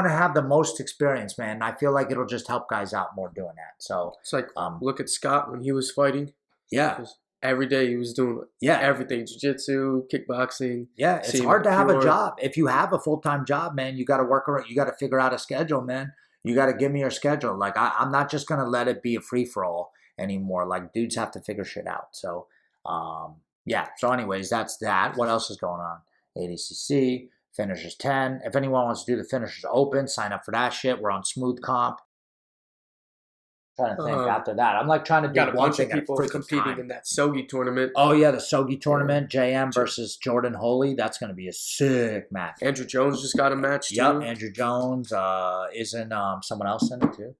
to have the most experience, man. I feel like it'll just help guys out more doing that. So it's like, look at Scott when he was fighting. Yeah. Every day he was doing everything, jiu-jitsu, kickboxing. Yeah, it's hard to have a job. If you have a full-time job, man, you got to work around. You got to figure out a schedule, man. You got to give me your schedule. Like, I'm not just going to let it be a free-for-all anymore. Like, dudes have to figure shit out. So, yeah. So anyways, that's that. What else is going on? ADCC, Finishers 10. If anyone wants to do the Finishers Open, sign up for that shit. We're on Smooth Comp. Trying to think after that. I'm like trying to do got a one bunch of thing people competing in that Sogi tournament. Oh yeah, the Sogi tournament, JM versus Jordan Holy. That's going to be a sick match. Andrew Jones just got a match too. Yep, Andrew Jones. Isn't someone else in it too?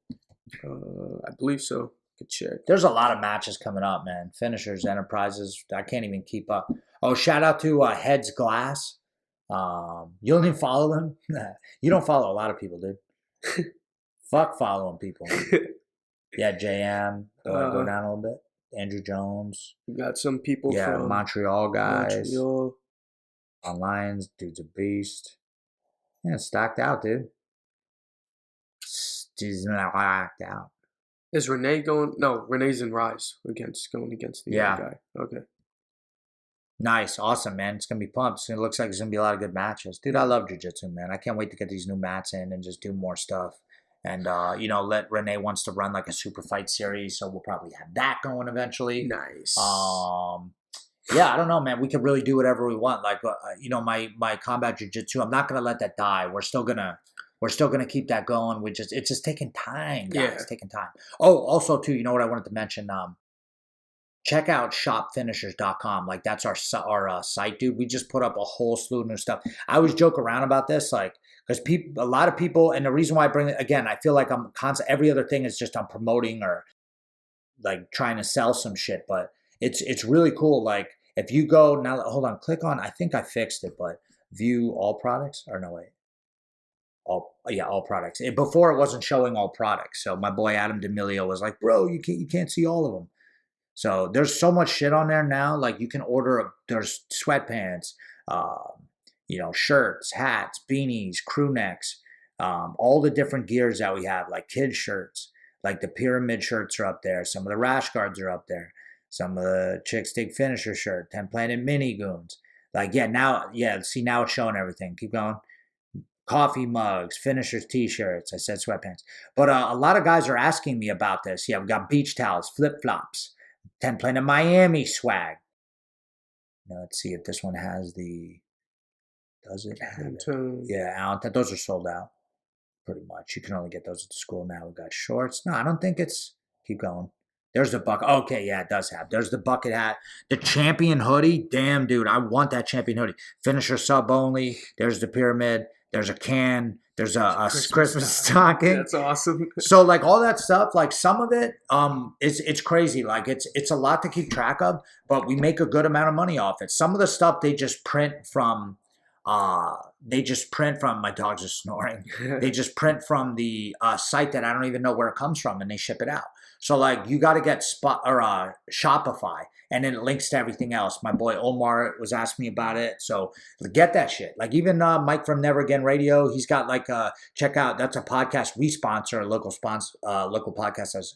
I believe so. Good check. There's a lot of matches coming up, man. Finishers, Enterprises. I can't even keep up. Oh, shout out to Heads Glass. You don't even follow them? You don't follow a lot of people, dude. Fuck following people. Yeah, JM. Go down a little bit. Andrew Jones. We got some people from Montreal guys. Montreal. Online, dude's a beast. Yeah, stacked out, dude. He's stacked out. Is Renee going? No, Renee's in Rise going against the other guy. Okay. Nice. Awesome, man. It's going to be pumped. It looks like there's going to be a lot of good matches. Dude, I love jiu-jitsu, man. I can't wait to get these new mats in and just do more stuff. And, let Renee wants to run like a super fight series. So we'll probably have that going eventually. Nice. Yeah, I don't know, man. We can really do whatever we want. Like, my combat jiu-jitsu, I'm not going to let that die. We're still going to keep that going. It's just taking time, guys. It's taking time. Oh, also too, you know what I wanted to mention? Check out shopfinishers.com. Like, that's our site, dude. We just put up a whole slew of new stuff. I always joke around about this, like, because a lot of people, and the reason why I bring it, again, I feel like I'm constant, every other thing is just I'm promoting or like trying to sell some shit, but it's really cool. Like, if you go now, hold on, click on, I think I fixed it, but view all products, or no, wait. All products. Before it wasn't showing all products. So my boy Adam D'Amelio was like, bro, you can't see all of them. So there's so much shit on there now. Like, you can order, there's sweatpants, shirts, hats, beanies, crew necks, all the different gears that we have, like kids shirts, like the pyramid shirts are up there. Some of the rash guards are up there. Some of the Chick Stick Finisher shirt, 10 Planet Mini Goons. Like, now it's showing everything. Keep going. Coffee mugs, finishers t-shirts. I said sweatpants. But a lot of guys are asking me about this. Yeah, we got beach towels, flip-flops, 10 Planet Miami swag. Now let's see if this one has does it have it? Yeah, Allentown. Those are sold out pretty much. You can only get those at the school now. We got shorts. No, I don't think keep going. There's the bucket. Okay, yeah, it does have. There's the bucket hat. The champion hoodie. Damn, dude, I want that champion hoodie. Finisher sub only. There's the pyramid. There's a can. There's a Christmas stocking. That's awesome. So, like, all that stuff, like, some of it, it's crazy. Like, it's a lot to keep track of, but we make a good amount of money off it. Some of the stuff they just print from they just print from, my dog's just snoring. They just print from the site that I don't even know where it comes from, and they ship it out. So like you got to get Shopify, and then it links to everything else. My boy Omar was asking me about it. So get that shit. Like even Mike from Never Again Radio, he's got like check out, that's a podcast we sponsor, a local podcast as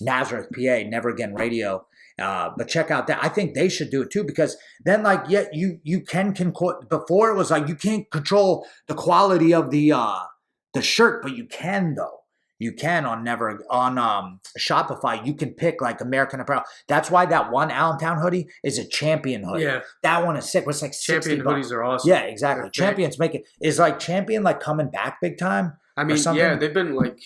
Nazareth, PA, Never Again Radio. But check out that. I think they should do it too, because then like, yeah, you can before it was like you can't control the quality of the shirt, but you can though. You can on Shopify. You can pick like American Apparel. That's why that one Allentown hoodie is a Champion hoodie. Yeah, that one is sick. It's like Champion $60. Hoodies are awesome. Yeah, exactly. Champions is like Champion like coming back big time. I mean, yeah, they've been like,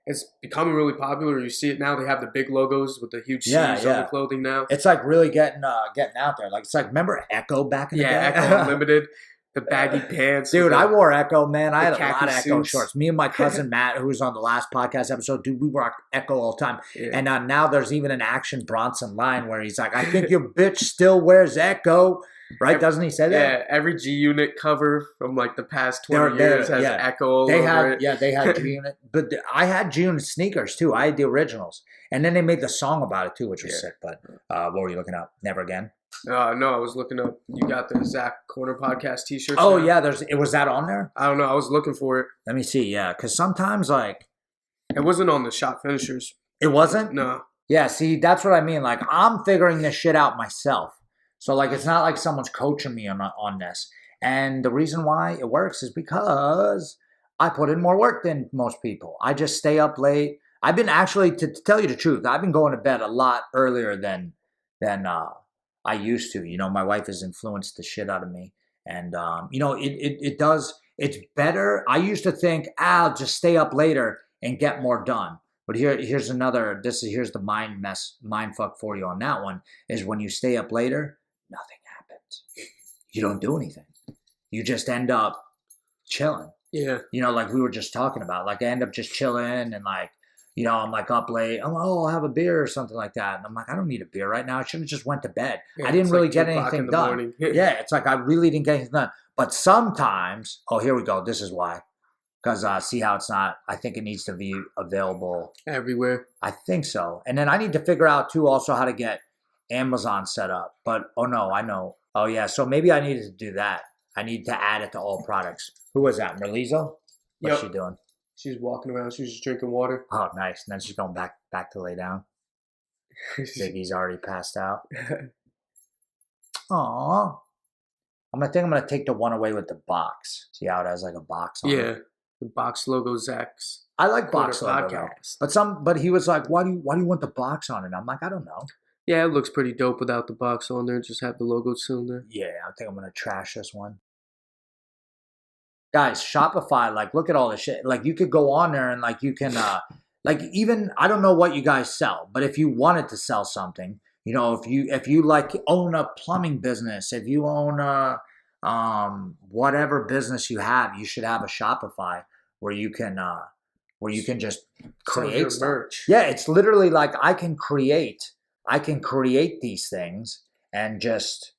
it's becoming really popular. You see it now. They have the big logos with the huge C's on the clothing now. It's like really getting out there. Like it's like, remember Echo back in the day? Yeah, Echo Unlimited. The baggy pants. Dude, I wore Echo, man. I had a lot of Echo suits. shorts. Me and my cousin Matt, who was on the last podcast episode, dude, we rock Echo all the time. Yeah. And now there's even an Action Bronson line where he's like, I think your bitch still wears Echo. Right? Doesn't he say that? Yeah, every G Unit cover from like the past 20 years has Echo all over it. Yeah, they had G Unit. But I had G Unit sneakers too. I had the originals. And then they made the song about it too, which was sick. But what were you looking up? Never Again? No, I was looking up. You got the Zach Corner podcast T-shirt. Oh yeah, was that on there? I don't know. I was looking for it. Let me see. Yeah, because sometimes like it wasn't on the shop finishers. It wasn't? No. Yeah. See, that's what I mean. Like I'm figuring this shit out myself. So like it's not like someone's coaching me on this. And the reason why it works is because I put in more work than most people. I just stay up late. I've been actually, to tell you the truth, I've been going to bed a lot earlier than I used to. You know, my wife has influenced the shit out of me. And, you know, it's better. I used to think, I'll just stay up later and get more done. But here's the mind fuck for you on that one, is when you stay up later, nothing happens. You don't do anything. You just end up chilling. Yeah. You know, like we were just talking about, like I end up just chilling and like, you know, I'm like up late. I'll have a beer or something like that. And I'm like, I don't need a beer right now. I should have just went to bed. Yeah, I didn't really get anything done. Yeah, it's like I really didn't get anything done. But sometimes, here we go. This is why. Because see how it's not, I think it needs to be available. Everywhere. I think so. And then I need to figure out too also how to get Amazon set up. But, I know. Oh yeah, so maybe I needed to do that. I need to add it to all products. Who was that, Merlizo? What's she doing? She's walking around. She's just drinking water. Oh, nice. And then she's going back to lay down. Ziggy's already passed out. Aww. I'm gonna take the one away with the box. See how it has like a box on it? Yeah, the box logo, Zach's. I like box logo. But he was like, why do you want the box on it? I'm like, I don't know. Yeah, it looks pretty dope without the box on there. Just have the logo still in there. Yeah, I think I'm gonna trash this one. Guys, Shopify, like, look at all this shit. Like, you could go on there and, like, you can, like, even, I don't know what you guys sell, but if you wanted to sell something, you know, if you like, own a plumbing business, if you own whatever business you have, you should have a Shopify where you can just create stuff. Merch. Yeah, it's literally like I can create these things and just...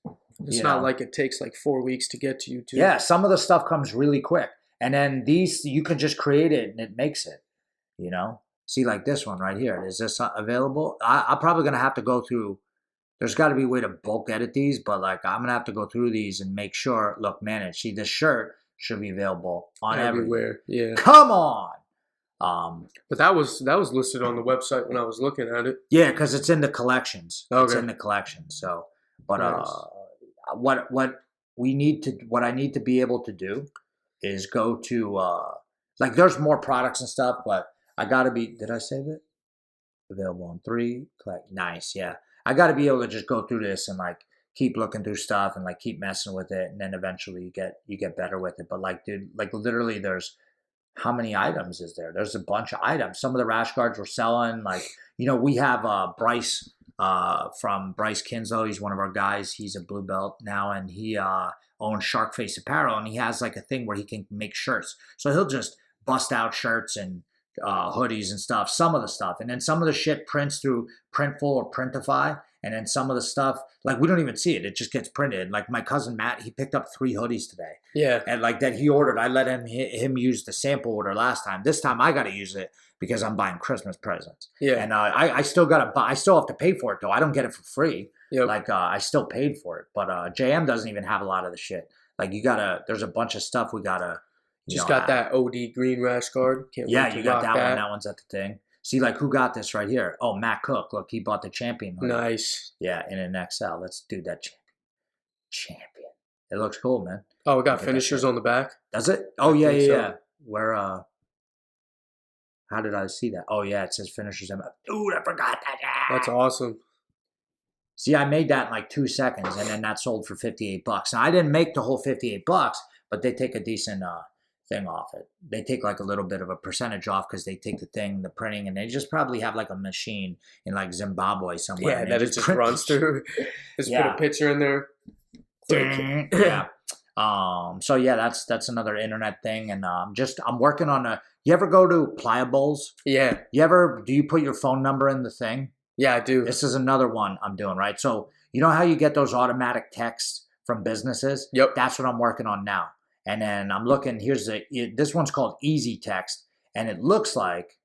It's not like it takes like 4 weeks to get to you too. Yeah, some of the stuff comes really quick. And then these, you can just create it and it makes it, you know? See, like this one right here. Is this available? I'm probably going to have to go through, there's got to be a way to bulk edit these, but like I'm going to have to go through these and make sure, look, manage. See, this shirt should be available on everywhere. Yeah. Come on. But that was listed on the website when I was looking at it. Yeah, because it's in the collections. Okay. It's in the collections. So, but, nice. What I need to be able to do is go to like there's more products and stuff, but I gotta be. Did I save it? Available on 3. Collect. Nice, yeah. I gotta be able to just go through this and like keep looking through stuff and like keep messing with it, and then eventually you get better with it. But like, dude, like literally, there's how many items is there? There's a bunch of items. Some of the rash guards we're selling, like you know, we have Bryce. From Bryce Kinslow. He's one of our guys. He's a blue belt now, and he owns Shark Face Apparel, and he has like a thing where he can make shirts. So he'll just bust out shirts and hoodies and stuff, some of the stuff. And then some of the shit prints through Printful or Printify, And then some of the stuff, like we don't even see it. It just gets printed. Like my cousin Matt, he picked up 3 hoodies today. Yeah. And like that he ordered. I let him use the sample order last time. This time I got to use it because I'm buying Christmas presents. Yeah. And I still got to buy. I still have to pay for it though. I don't get it for free. Yep. Like I still paid for it. But JM doesn't even have a lot of the shit. Like there's a bunch of stuff we got to. Just got that OD green rash guard. Can't wait to you got rock that one. That one's at the thing. See, like, who got this right here? Oh, Matt Cook. Look, he bought the champion hoodie. Nice. Yeah, in an XL. Let's do that champion. It looks cool, man. Oh, we got finishers on the back. Does it? Oh, yeah. So. Where, how did I see that? Oh, yeah, it says finishers. Dude, I forgot that. That's awesome. See, I made that in like 2 seconds, and then that sold for $58. Now, I didn't make the whole $58, but they take a decent thing off it. They take like a little bit of a percentage off because they take the printing, and they just probably have like a machine in like Zimbabwe somewhere. Yeah, that it just runs through. Just put a picture in there. Yeah. So yeah, that's another internet thing, and I'm working on you ever go to Pliables? Yeah. Do you put your phone number in the thing? Yeah, I do. This is another one I'm doing, right? So you know how you get those automatic texts from businesses? Yep. That's what I'm working on now. And then I'm looking, this one's called Easy Text, and it looks like,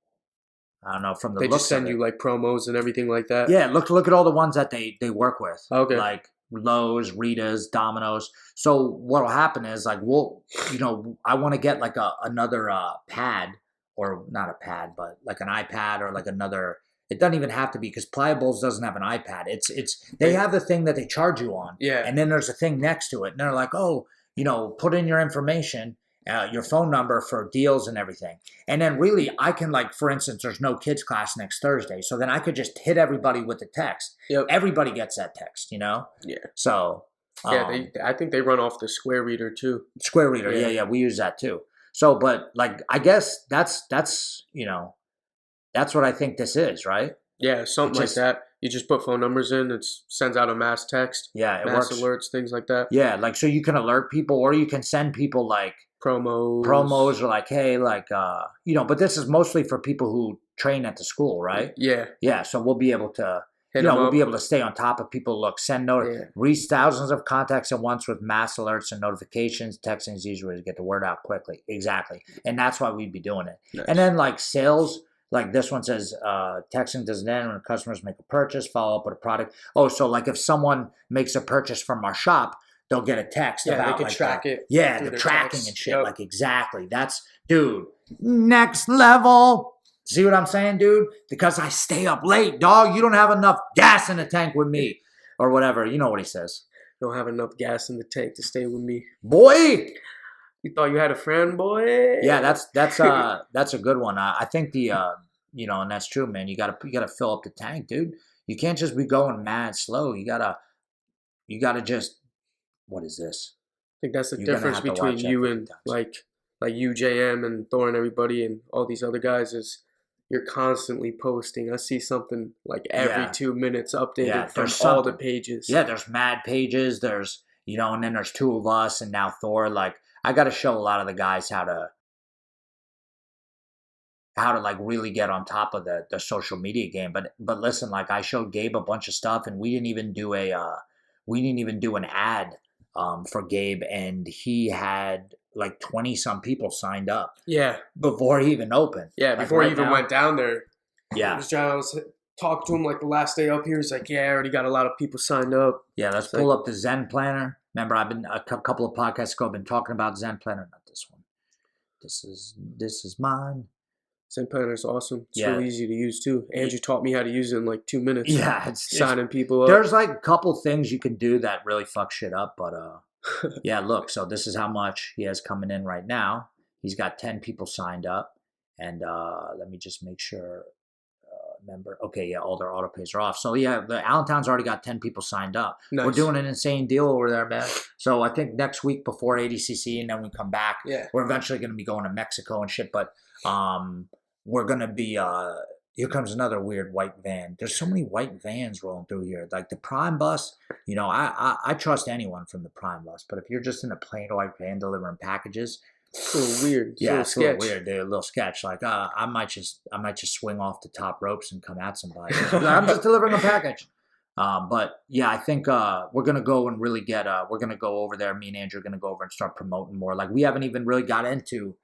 I don't know, from the they looks just send of it, you like promos and everything like that. Yeah, look at all the ones that they work with. Okay. Like Lowe's, Rita's, Domino's. So what'll happen is like, I want to get like another pad, or not a pad, but like an iPad or like another. It doesn't even have to be, because Pliables doesn't have an iPad. They have the thing that they charge you on. Yeah. And then there's a thing next to it, and they're like, oh, put in your information, your phone number for deals and everything. And then really, I can, like, for instance, there's no kids class next Thursday. So then I could just hit everybody with the text. Yep. Everybody gets that text, Yeah. So. Yeah, I think they run off the Square Reader too. Square Reader, yeah, we use that too. So, but like, I guess that's what I think this is, right? Yeah, something like that. You just put phone numbers in, it sends out a mass text. Yeah, it mass works. alerts, things like that. Yeah, like, so you can alert people, or you can send people like promos, or like, hey, like, but this is mostly for people who train at the school, right? Yeah. Yeah, so we'll be able to, we'll be able to stay on top of people. Look, reach thousands of contacts at once with mass alerts and notifications. Texting is easy way to get the word out quickly. Exactly. And that's why we'd be doing it. Nice. And then like sales, like this one says, texting doesn't end when customers make a purchase, follow up with a product. Oh, so like if someone makes a purchase from our shop, they'll get a text about they can like track it. Yeah, the tracking and shit. Yep. Like, exactly. That's, dude, next level. See what I'm saying, dude? Because I stay up late, dog. You don't have enough gas in the tank with me. Or whatever. You know what he says. Don't have enough gas in the tank to stay with me. Boy! You thought you had a friend, boy? Yeah, that's a good one. I think and that's true, man. You gotta fill up the tank, dude. You can't just be going mad slow. You gotta just, what is this? I think that's the difference between you and like you, JM, and Thor and everybody and all these other guys is you're constantly posting. I see something like every 2 minutes updated from all the pages. Yeah, there's mad pages. There's, and then there's 2 of us, and now Thor. Like, I got to show a lot of the guys how to like really get on top of the social media game. But listen, like, I showed Gabe a bunch of stuff, and we didn't even do an ad for Gabe, and he had like 20 some people signed up. Yeah. Before he even opened. Yeah, like before he even went down there. Yeah. I was talking to him like the last day up here. He's like, yeah, I already got a lot of people signed up. Yeah, let's pull up the Zen Planner. Remember, I've been a couple of podcasts ago, I've been talking about Zen Planner. Not this one. This is mine. Zen Planner is awesome. It's really easy to use too. Andrew taught me how to use it in like 2 minutes. Yeah, it's signing people up. There's like a couple things you can do that really fuck shit up, but yeah, look. So this is how much he has coming in right now. He's got 10 people signed up, and let me just make sure. Member. Okay, yeah, all their auto pays are off. So yeah, the Allentown's already got 10 people signed up. Nice. We're doing an insane deal over there, man. So I think next week before ADCC, and then we come back. Yeah, we're eventually going to be going to Mexico and shit. But we're going to be. Here comes another weird white van. There's so many white vans rolling through here. Like the Prime bus, I trust anyone from the Prime bus. But if you're just in a plain white van delivering packages. It's a little weird. It's a little weird. They're a little sketch. Like, I might just swing off the top ropes and come at somebody. I'm just delivering a package. But yeah, I think we're gonna go and really get. We're gonna go over there. Me and Andrew are gonna go over and start promoting more. Like we haven't even really got into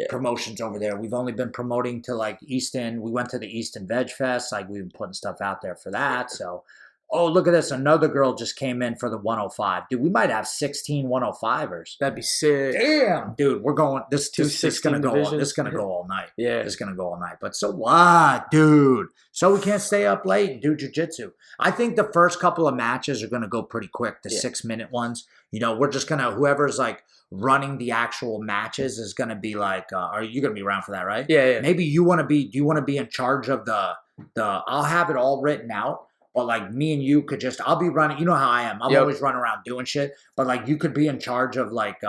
promotions over there. We've only been promoting to like Easton. We went to the Easton Veg Fest. Like we've been putting stuff out there for that. So, oh look at this! Another girl just came in for the 105. Dude, we might have 16 105ers. That'd be sick. Damn, dude, we're going. This is gonna go. This is gonna go all night. Yeah, it's gonna go all night. But so what, dude? So we can't stay up late and do jiu-jitsu. I think the first couple of matches are gonna go pretty quick. The 6-minute ones. You know, we're just gonna whoever's like running the actual matches is gonna be like. Are you gonna be around for that, right? Yeah. Maybe you want to be. Do you want to be in charge of the? I'll have it all written out. But like me and you could just, I'll be running. You know how I am. I'm always running around doing shit. But like you could be in charge of like,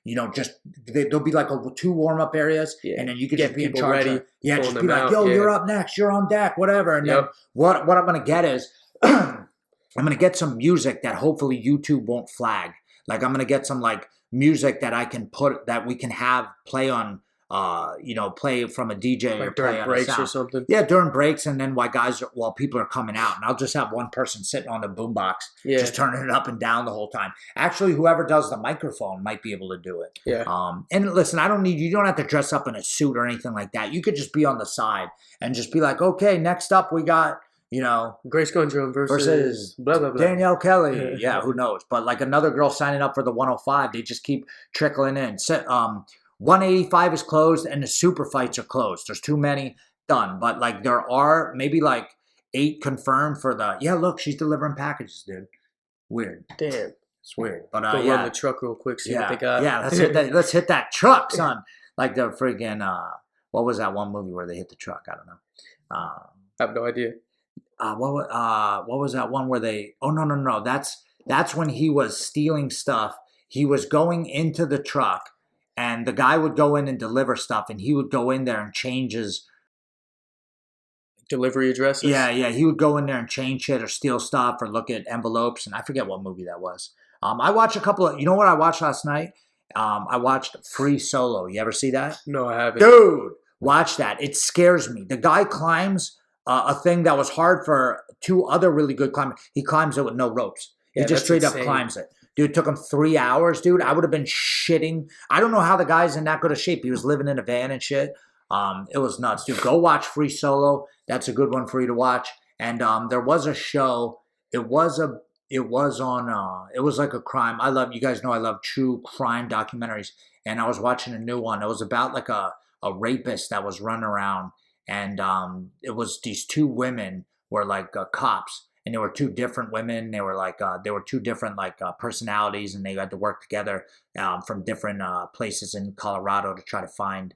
you know, just there'll be like 2 warm up areas, and then you could just be in charge. Ready, just be like, yo, you're up next. You're on deck, whatever. And then what I'm gonna get is, I'm gonna get some music that hopefully YouTube won't flag. Like I'm gonna get some like music that I can put that we can have play on. You know, play from a DJ like or during play breaks on or something. Yeah, during breaks, and then while people are coming out, and I'll just have one person sitting on the boombox, just turning it up and down the whole time. Actually, whoever does the microphone might be able to do it. Yeah. And listen, you don't have to dress up in a suit or anything like that. You could just be on the side and just be like, okay, next up we got. You know, Grace Gondrum versus blah, blah, blah. Danielle Kelly. Yeah, who knows? But like another girl signing up for the 105, they just keep trickling in. 185 is closed and the super fights are closed. There's too many done. But like there are maybe like 8 confirmed for the look, she's delivering packages, dude. Weird. Damn. It's weird. But go run the truck real quick, see what they got. Yeah, let's hit that truck, son. Like the friggin' what was that one movie where they hit the truck? I don't know. I have no idea. What was that one where they no. That's when he was stealing stuff. He was going into the truck. And the guy would go in and deliver stuff, and he would go in there and change his delivery addresses. Yeah. He would go in there and change shit or steal stuff or look at envelopes. And I forget what movie that was. I watched a couple of. You know what I watched last night? I watched Free Solo. You ever see that? No, I haven't. Dude, watch that. It scares me. The guy climbs a thing that was hard for 2 other really good climbers. He climbs it with no ropes. He just straight up climbs it. Dude, it took him 3 hours, dude. I would have been shitting. I don't know how the guy's in that good of shape. He was living in a van and shit. It was nuts, dude. Go watch Free Solo. That's a good one for you to watch. And there was a show. It was like a crime. You guys know I love true crime documentaries. And I was watching a new one. It was about like a rapist that was running around. And it was these 2 women were like cops. And there were 2 different women. They were like there were 2 different like personalities, and they had to work together from different places in Colorado to try to find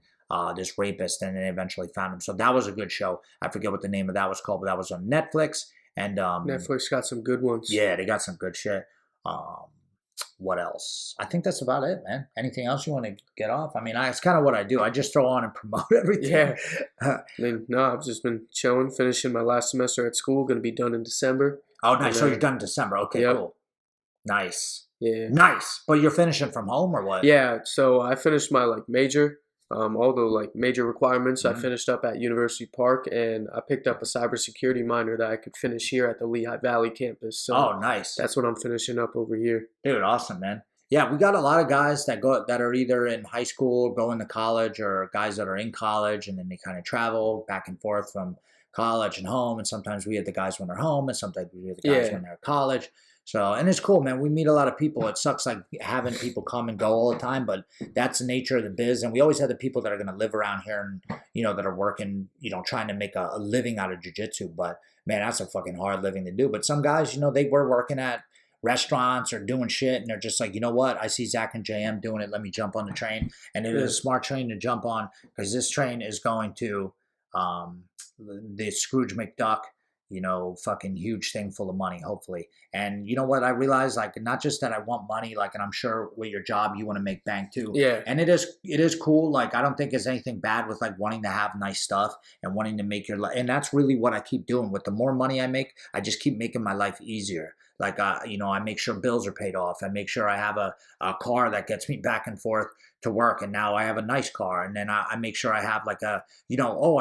this rapist, and they eventually found him. So that was a good show. I forget what the name of that was called, but that was on Netflix. And Netflix got some good ones. Yeah, they got some good shit. What else? I think that's about it, man. Anything else you want to get off? I mean, it's kind of what I do. I just throw on and promote everything. Yeah. I've just been chilling, finishing my last semester at school. Going to be done in December. Oh, nice. So you're done in December. Okay, cool. Nice. Yeah. Nice. But you're finishing from home or what? Yeah. So I finished my major. All the major requirements. I finished up at University Park, and I picked up a cybersecurity minor that I could finish here at the Lehigh Valley campus. So nice. That's what I'm finishing up over here. Dude, awesome, man. Yeah, we got a lot of guys that are either in high school, going to college, or guys that are in college, and then they kind of travel back and forth from college and home. And sometimes we have the guys when they're home, and sometimes we have the guys when they're at college. So, and it's cool, man. We meet a lot of people. It sucks like having people come and go all the time, but that's the nature of the biz. And we always have the people that are going to live around here and, that are working, trying to make a living out of jiu-jitsu. But man, that's a fucking hard living to do. But some guys, they were working at restaurants or doing shit, and they're just like, you know what? I see Zach and JM doing it. Let me jump on the train. And it is a smart train to jump on, because this train is going to the Scrooge McDuck, fucking huge thing full of money, hopefully. And you know what? I realized, not just that I want money, and I'm sure with your job, you want to make bank too. Yeah. And it is cool. I don't think there's anything bad with wanting to have nice stuff and wanting to make your life. And that's really what I keep doing. With the more money I make, I just keep making my life easier. Like, I make sure bills are paid off. I make sure I have a car that gets me back and forth to work. And now I have a nice car. And then I make sure I have like I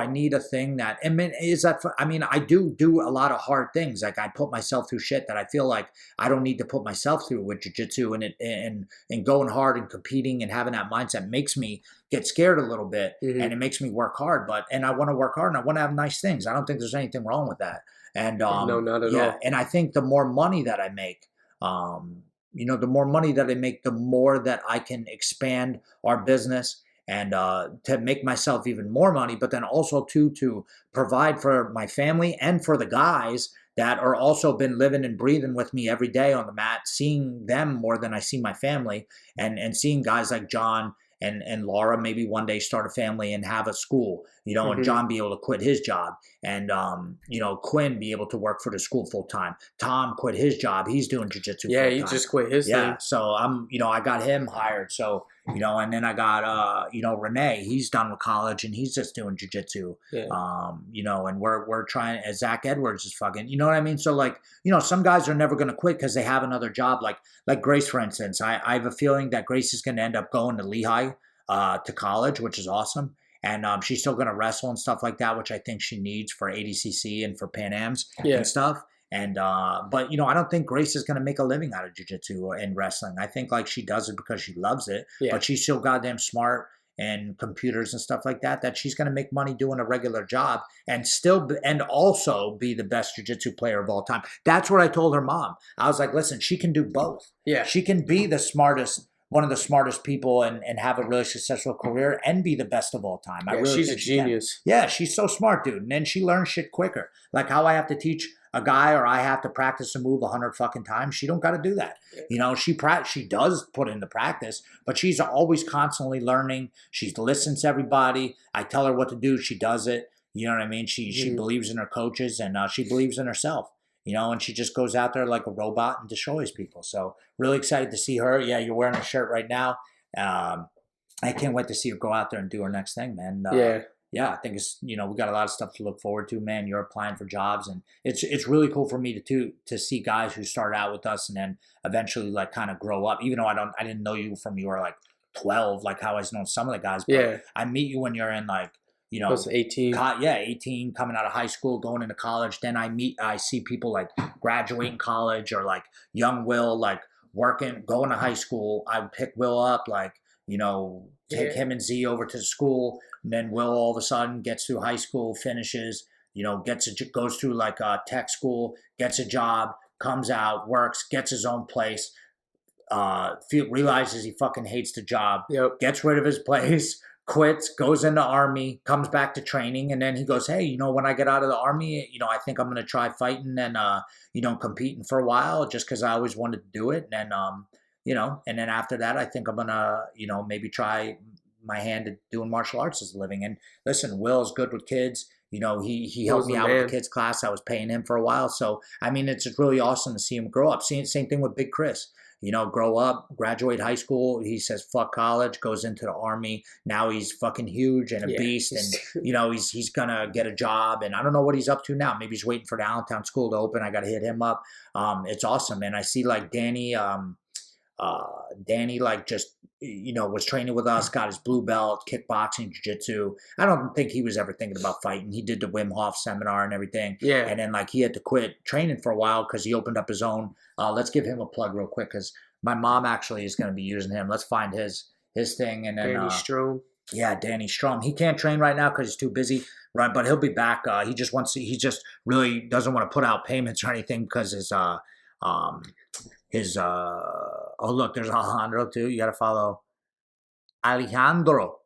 need a thing that, I do a lot of hard things. Like I put myself through shit that I feel like I don't need to put myself through with jiu-jitsu, and going hard and competing and having that mindset makes me get scared a little bit, and it makes me work hard. And I want to work hard and I want to have nice things. I don't think there's anything wrong with that. And no, not at all. And I think the more money that I make, the more that I can expand our business and to make myself even more money, but then also to provide for my family and for the guys that are also been living and breathing with me every day on the mat, seeing them more than I see my family, and seeing guys like John and Laura maybe one day start a family and have a school, and John be able to quit his job, and Quinn be able to work for the school full time. Tom quit his job; he's doing jiu-jitsu. Yeah, he just quit his thing. So I got him hired. So and then I got Renee. He's done with college and he's just doing jiu-jitsu. Yeah. And we're trying. Zach Edwards is fucking. You know what I mean? So some guys are never going to quit because they have another job. Like Grace, for instance. I have a feeling that Grace is going to end up going to Lehigh to college, which is awesome. And she's still going to wrestle and stuff like that, which I think she needs for ADCC and for Pan Ams and stuff. And but I don't think Grace is going to make a living out of jiu-jitsu and wrestling. I think she does it because she loves it. Yeah. But she's so goddamn smart and computers and stuff like that she's going to make money doing a regular job and also be the best jiu-jitsu player of all time. That's what I told her mom. I was like, listen, she can do both. Yeah, she can be the smartest. One of the smartest people and have a really successful career and be the best of all time. I really she's think a genius. Yeah, she's so smart, dude. And then she learns shit quicker. Like how I have to teach a guy or I have to practice a move 100 fucking times. She don't got to do that. She does put into practice, but she's always constantly learning. She listens to everybody. I tell her what to do. She does it. You know what I mean? She believes in her coaches and she believes in herself. And she just goes out there like a robot and destroys people. So really excited to see her. Yeah, you're wearing a shirt right now. I can't wait to see her go out there and do her next thing, man. Yeah, I think it's, we got a lot of stuff to look forward to, man. You're applying for jobs and it's really cool for me to see guys who start out with us and then eventually kind of grow up, even though I didn't know you from you were 12, like how I know some of the guys. But I meet you when you're in 18. 18, coming out of high school, going into college. Then I see people graduating college or young Will, working, going to high school. I would pick Will up, take him and Z over to school. And then Will all of a sudden gets through high school, finishes, goes through tech school, gets a job, comes out, works, gets his own place, realizes he fucking hates the job, gets rid of his place, quits, goes into Army, comes back to training, and then he goes, hey, when I get out of the Army, I think I'm going to try fighting and, competing for a while just because I always wanted to do it. And then, and then after that, I think I'm going to, maybe try my hand at doing martial arts as a living. And listen, Will's good with kids. He helped me out with the kids class. I was paying him for a while. So, it's just really awesome to see him grow up. Same thing with Big Chris. Grow up, graduate high school. He says, fuck college, goes into the Army. Now he's fucking huge and a beast. And, he's going to get a job. And I don't know what he's up to now. Maybe he's waiting for the Allentown school to open. I got to hit him up. It's awesome. And I see Danny, just, was training with us, got his blue belt, kickboxing, jiu-jitsu. I don't think he was ever thinking about fighting. He did the Wim Hof seminar and everything. Yeah. And then he had to quit training for a while because he opened up his own. Let's give him a plug real quick because my mom actually is going to be using him. Let's find his thing. And then Danny Strom. Yeah, Danny Strom. He can't train right now because he's too busy, right? But he'll be back. He just really doesn't want to put out payments or anything because look, there's Alejandro too. You got to follow Alejandro.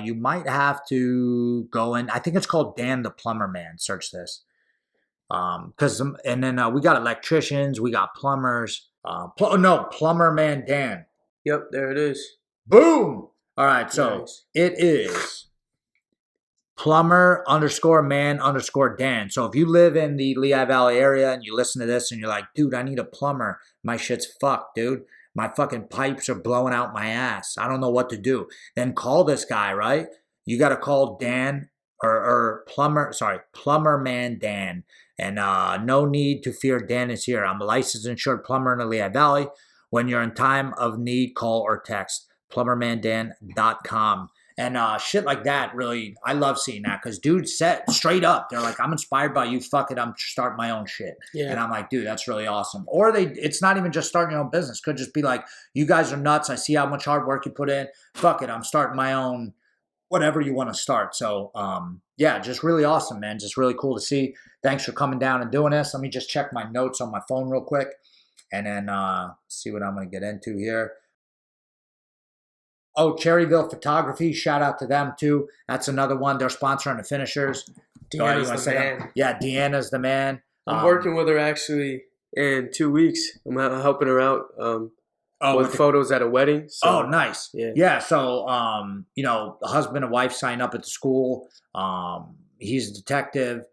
You might have to go in. I think it's called Dan the Plumber Man. Search this. And then we got electricians, we got plumbers. Plumber Man Dan. Yep, there it is. Boom. All right, so nice. It is plumber_man_Dan. So if you live in the Lehigh Valley area and you listen to this and you're like, dude, I need a plumber. My shit's fucked, dude. My fucking pipes are blowing out my ass. I don't know what to do. Then call this guy, right? You got to call Dan Plumber Man Dan. And no need to fear, Dan is here. I'm a licensed insured plumber in the Lehigh Valley. When you're in time of need, call or text plumbermandan.com. And shit like that, really, I love seeing that because dudes set straight up. They're like, I'm inspired by you. Fuck it, I'm starting my own shit. Yeah. And I'm like, dude, that's really awesome. Or it's not even just starting your own business. Could just be like, you guys are nuts. I see how much hard work you put in. Fuck it, I'm starting my own, whatever you want to start. So, yeah, just really awesome, man. Just really cool to see. Thanks for coming down and doing this. Let me just check my notes on my phone real quick and then see what I'm going to get into here. Oh, Cherryville Photography. Shout out to them, too. That's another one. They're sponsoring the finishers. Deanna's the man. Yeah, Deanna's the man. I'm working with her actually in 2 weeks. I'm helping her out with photos at a wedding. So, nice. Yeah. Yeah, so, the husband and wife sign up at the school. He's a detective.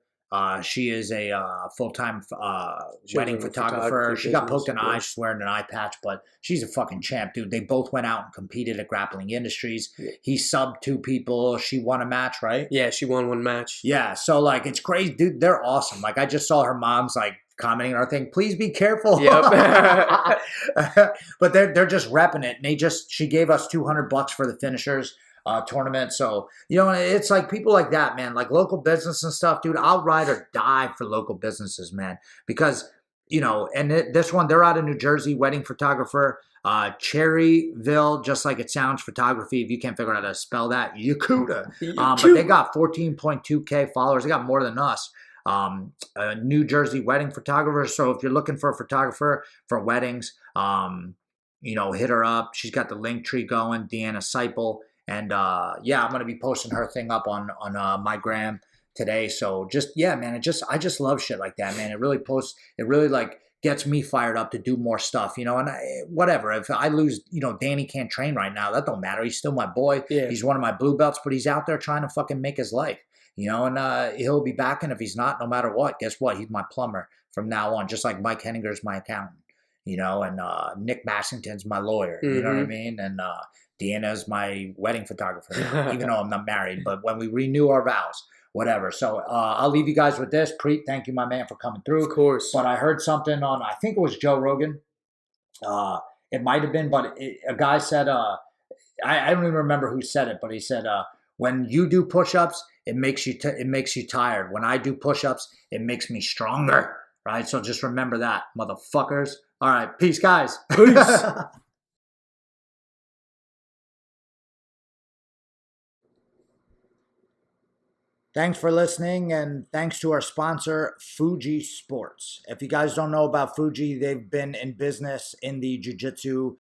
She is a full-time wedding photographer. She got poked in the eye. She's wearing an eye patch, but she's a fucking champ, dude. They both went out and competed at Grappling Industries. Yeah. He subbed 2 people. She won a match, right? Yeah, she won 1 match. Yeah, so, like, it's crazy. Dude, they're awesome. Like, I just saw her mom's, like, commenting on our thing, please be careful. Yep. But they're just repping it. And she gave us $200 for the finishers tournament. So, it's like people like that, man, like local business and stuff, dude. I'll ride or die for local businesses, man, because, and this one, they're out of New Jersey, wedding photographer, Cherryville, just like it sounds, photography. If you can't figure out how to spell that, Yakuta. But they got 14.2K followers. They got more than us. A New Jersey wedding photographer. So if you're looking for a photographer for weddings, hit her up. She's got the link tree going, Deanna Seipel. And I'm gonna be posting her thing up on my gram today. So man, I just love shit like that, man. It really like gets me fired up to do more stuff, and whatever. If I lose, Danny can't train right now, that don't matter. He's still my boy. Yeah. He's one of my blue belts, but he's out there trying to fucking make his life, and he'll be back. And if he's not, no matter what, guess what? He's my plumber from now on, just like Mike Henninger's my accountant, and Nick Bassington's my lawyer, you know what I mean? And Deanna's my wedding photographer, even though I'm not married, but when we renew our vows, whatever. So I'll leave you guys with this. Preet, thank you, my man, for coming through. Of course. But I heard something on, I think it was Joe Rogan. It might have been, but a guy said, I don't even remember who said it, but he said, when you do push-ups, it makes you tired. When I do push-ups, it makes me stronger. Right? So just remember that, motherfuckers. All right. Peace, guys. Peace. Thanks for listening, and thanks to our sponsor, Fuji Sports. If you guys don't know about Fuji, they've been in business in the Jiu Jitsu,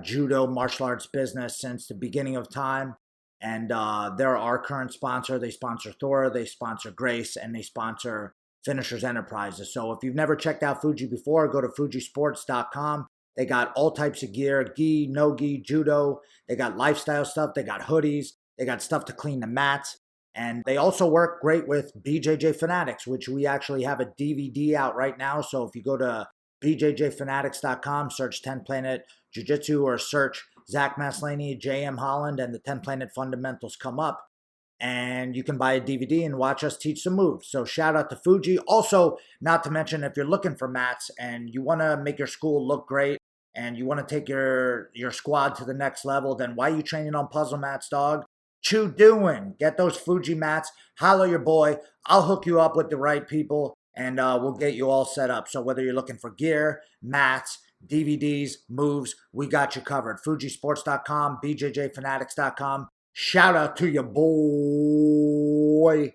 judo, martial arts business since the beginning of time. And they're our current sponsor. They sponsor Thora, they sponsor Grace, and they sponsor Finishers Enterprises. So if you've never checked out Fuji before, go to fujisports.com. They got all types of gear, gi, no gi, judo. They got lifestyle stuff. They got hoodies. They got stuff to clean the mats. And they also work great with BJJ Fanatics, which we actually have a DVD out right now. So if you go to bjjfanatics.com, search 10 Planet Jiu-Jitsu or search Zach Maslany, JM Holland, and the 10 Planet Fundamentals come up. And you can buy a DVD and watch us teach some moves. So shout out to Fuji. Also, not to mention, if you're looking for mats and you want to make your school look great and you want to take your squad to the next level, then why are you training on puzzle mats, dog? Chew doing. Get those Fuji mats. Holler your boy. I'll hook you up with the right people and we'll get you all set up. So whether you're looking for gear, mats, DVDs, moves, we got you covered. Fujisports.com, bjjfanatics.com. Shout out to your boy.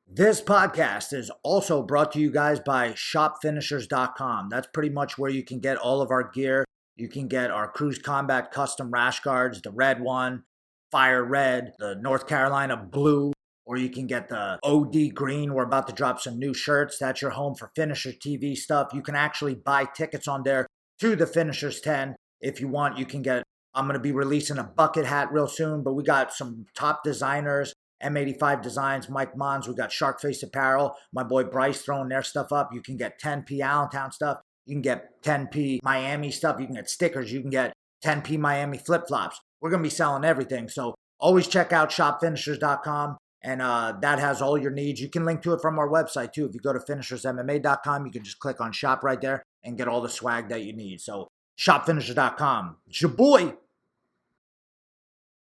This podcast is also brought to you guys by shopfinishers.com. That's pretty much where you can get all of our gear. You can get our Cruise Combat custom rash guards, the red one, Fire Red, the North Carolina Blue, or you can get the OD Green. We're about to drop some new shirts. That's your home for Finisher TV stuff. You can actually buy tickets on there to the Finishers 10. If you want, you can get, I'm going to be releasing a bucket hat real soon, but we got some top designers, M85 Designs, Mike Mons. We got Sharkface Apparel, my boy Bryce throwing their stuff up. You can get 10P Allentown stuff. You can get 10P Miami stuff. You can get stickers. You can get 10P Miami flip-flops. We're going to be selling everything. So always check out shopfinishers.com. And that has all your needs. You can link to it from our website too. If you go to finishersmma.com, you can just click on shop right there and get all the swag that you need. So shopfinishers.com. It's your boy,